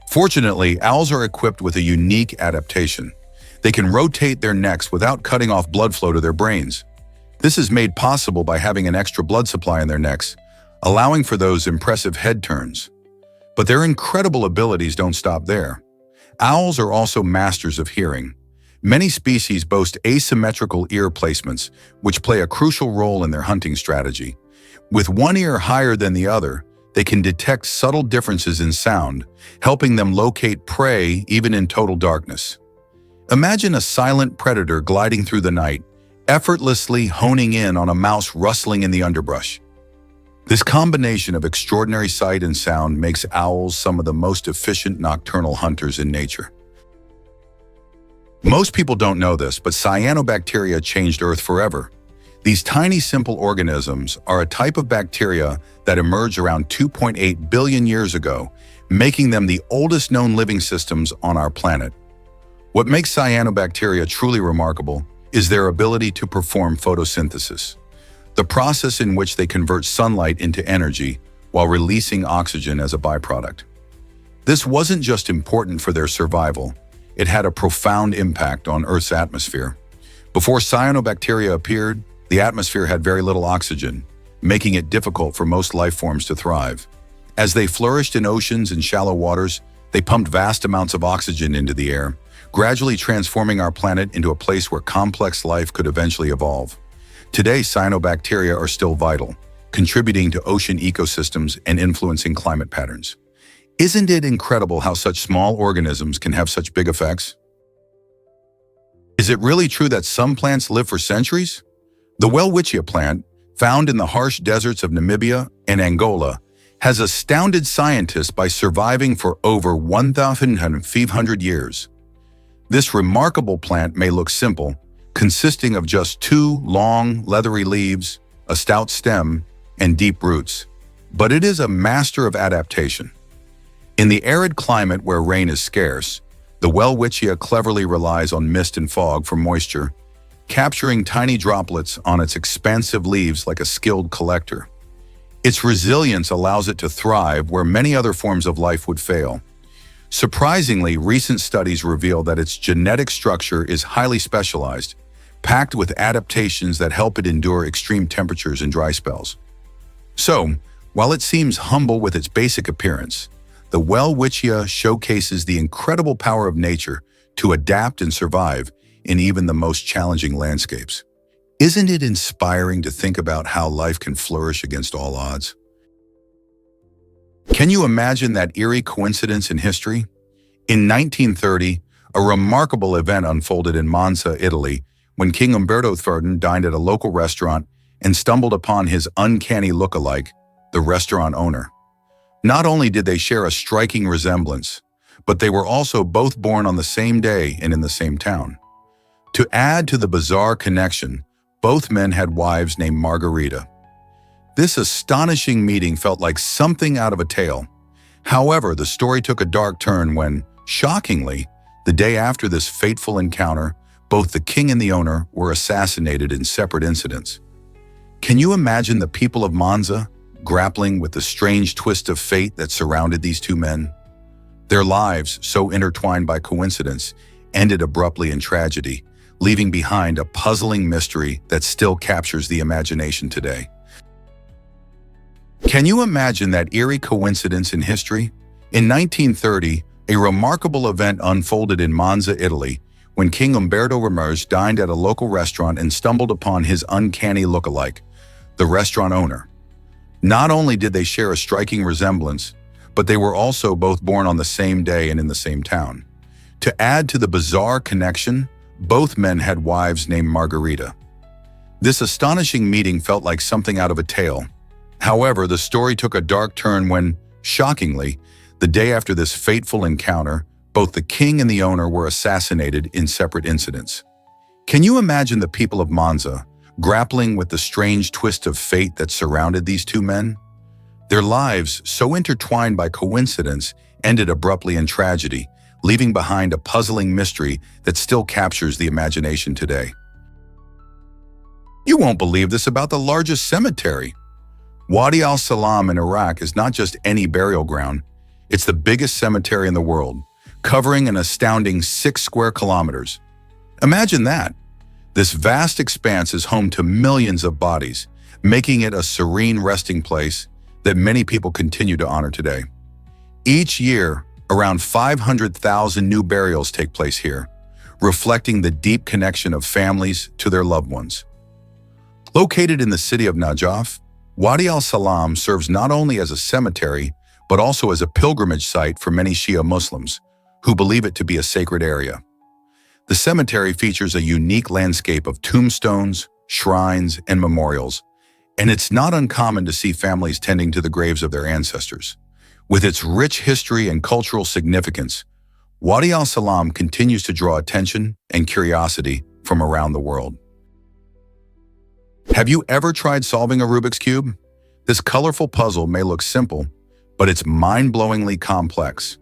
Fortunately, owls are equipped with a unique adaptation. They can rotate their necks without cutting off blood flow to their brains. This is made possible by having an extra blood supply in their necks, allowing for those impressive head turns. But their incredible abilities don't stop there. Owls are also masters of hearing. Many species boast asymmetrical ear placements, which play a crucial role in their hunting strategy. With one ear higher than the other, they can detect subtle differences in sound, helping them locate prey even in total darkness. Imagine a silent predator gliding through the night, effortlessly honing in on a mouse rustling in the underbrush. This combination of extraordinary sight and sound makes owls some of the most efficient nocturnal hunters in nature. Most people don't know this, but cyanobacteria changed Earth forever. These tiny, simple organisms are a type of bacteria that emerged around 2.8 billion years ago, making them the oldest known living systems on our planet. What makes cyanobacteria truly remarkable is their ability to perform photosynthesis, the process in which they convert sunlight into energy while releasing oxygen as a byproduct. This wasn't just important for their survival, it had a profound impact on Earth's atmosphere. Before cyanobacteria appeared, the atmosphere had very little oxygen, making it difficult for most life forms to thrive. As they flourished in oceans and shallow waters, they pumped vast amounts of oxygen into the air, gradually transforming our planet into a place where complex life could eventually evolve. Today, cyanobacteria are still vital, contributing to ocean ecosystems and influencing climate patterns. Isn't it incredible how such small organisms can have such big effects? Is it really true that some plants live for centuries? The welwitschia plant, found in the harsh deserts of Namibia and Angola, has astounded scientists by surviving for over 1,500 years. This remarkable plant may look simple, consisting of just two long, leathery leaves, a stout stem, and deep roots, but it is a master of adaptation. In the arid climate where rain is scarce, the welwitschia cleverly relies on mist and fog for moisture, capturing tiny droplets on its expansive leaves like a skilled collector. Its resilience allows it to thrive where many other forms of life would fail. Surprisingly, recent studies reveal that its genetic structure is highly specialized, packed with adaptations that help it endure extreme temperatures and dry spells. So, while it seems humble with its basic appearance, the welwitschia showcases the incredible power of nature to adapt and survive in even the most challenging landscapes. Isn't it inspiring to think about how life can flourish against all odds? Can you imagine that eerie coincidence in history? In 1930, a remarkable event unfolded in Monza, Italy, when King Umberto III dined at a local restaurant and stumbled upon his uncanny look-alike, the restaurant owner. Not only did they share a striking resemblance, but they were also both born on the same day and in the same town. To add to the bizarre connection, both men had wives named Margarita. This astonishing meeting felt like something out of a tale. However, the story took a dark turn when, shockingly, the day after this fateful encounter, both the king and the owner were assassinated in separate incidents. Can you imagine the people of Monza grappling with the strange twist of fate that surrounded these two men? Their lives, so intertwined by coincidence, ended abruptly in tragedy, leaving behind a puzzling mystery that still captures the imagination today. Can you imagine that eerie coincidence in history? In 1930, a remarkable event unfolded in Monza, Italy, when King Umberto III dined at a local restaurant and stumbled upon his uncanny look-alike, the restaurant owner. Not only did they share a striking resemblance, but they were also both born on the same day and in the same town. To add to the bizarre connection, both men had wives named Margarita. This astonishing meeting felt like something out of a tale. However, the story took a dark turn when, shockingly, the day after this fateful encounter, both the king and the owner were assassinated in separate incidents. Can you imagine the people of Monza grappling with the strange twist of fate that surrounded these two men? Their lives, so intertwined by coincidence, ended abruptly in tragedy, leaving behind a puzzling mystery that still captures the imagination today. You won't believe this about the largest cemetery. Wadi al-Salam in Iraq is not just any burial ground, it's the biggest cemetery in the world, covering an astounding 6 square kilometers. Imagine that. This vast expanse is home to millions of bodies, making it a serene resting place that many people continue to honor today. Each year, around 500,000 new burials take place here, reflecting the deep connection of families to their loved ones. Located in the city of Najaf, Wadi al-Salam serves not only as a cemetery, but also as a pilgrimage site for many Shia Muslims, who believe it to be a sacred area. The cemetery features a unique landscape of tombstones, shrines, and memorials, and it's not uncommon to see families tending to the graves of their ancestors. With its rich history and cultural significance, Wadi al-Salam continues to draw attention and curiosity from around the world. Have you ever tried solving a Rubik's Cube? This colorful puzzle may look simple, but it's mind-blowingly complex.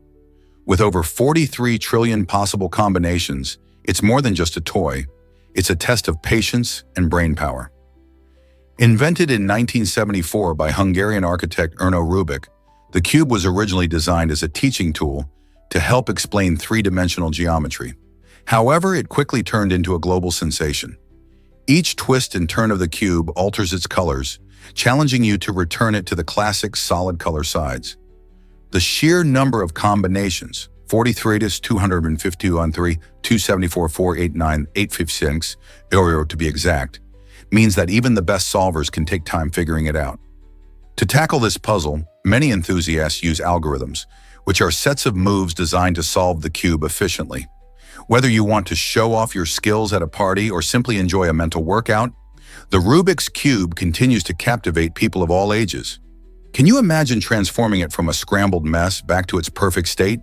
With over 43 trillion possible combinations, it's more than just a toy. It's a test of patience and brainpower. Invented in 1974 by Hungarian architect Erno Rubik, the cube was originally designed as a teaching tool to help explain three-dimensional geometry. However, it quickly turned into a global sensation. Each twist and turn of the cube alters its colors, challenging you to return it to the classic solid color sides. The sheer number of combinations, 43 to 252 on 3, 274, 489, 856, to be exact, means that even the best solvers can take time figuring it out. To tackle this puzzle, many enthusiasts use algorithms, which are sets of moves designed to solve the cube efficiently. Whether you want to show off your skills at a party or simply enjoy a mental workout, the Rubik's Cube continues to captivate people of all ages. Can you imagine transforming it from a scrambled mess back to its perfect state?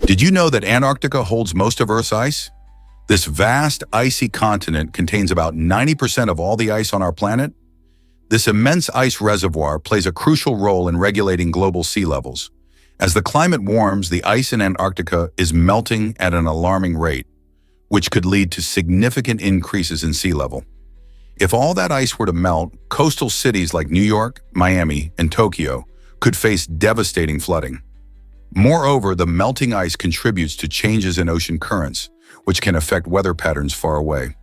Did you know that Antarctica holds most of Earth's ice? This vast, icy continent contains about 90% of all the ice on our planet. This immense ice reservoir plays a crucial role in regulating global sea levels. As the climate warms, the ice in Antarctica is melting at an alarming rate, which could lead to significant increases in sea level. If all that ice were to melt, coastal cities like New York, Miami, and Tokyo could face devastating flooding. Moreover, the melting ice contributes to changes in ocean currents, which can affect weather patterns far away.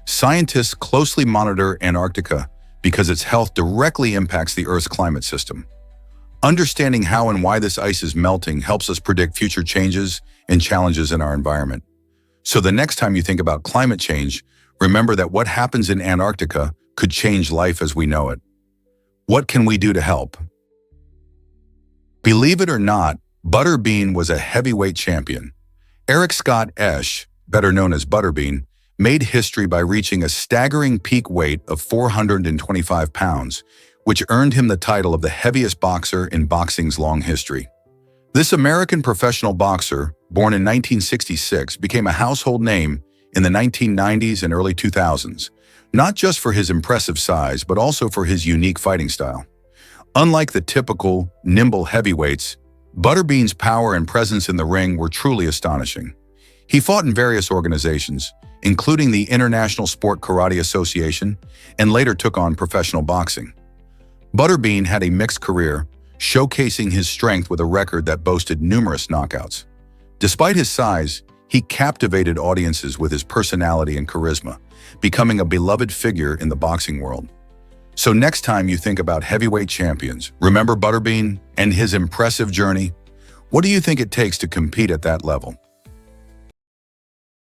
Scientists closely monitor Antarctica because its health directly impacts the Earth's climate system. Understanding how and why this ice is melting helps us predict future changes and challenges in our environment. So the next time you think about climate change, remember that what happens in Antarctica could change life as we know it. What can we do to help? Believe it or not, Butterbean was a heavyweight champion. Eric Scott Esch, better known as Butterbean, made history by reaching a staggering peak weight of 425 pounds, which earned him the title of the heaviest boxer in boxing's long history. This American professional boxer, born in 1966, became a household name in the 1990s and early 2000s, not just for his impressive size, but also for his unique fighting style. Unlike the typical, nimble heavyweights, Butterbean's power and presence in the ring were truly astonishing. He fought in various organizations, including the International Sport Karate Association, and later took on professional boxing. Butterbean had a mixed career, showcasing his strength with a record that boasted numerous knockouts. Despite his size, he captivated audiences with his personality and charisma, becoming a beloved figure in the boxing world. So next time you think about heavyweight champions, remember Butterbean and his impressive journey? What do you think it takes to compete at that level?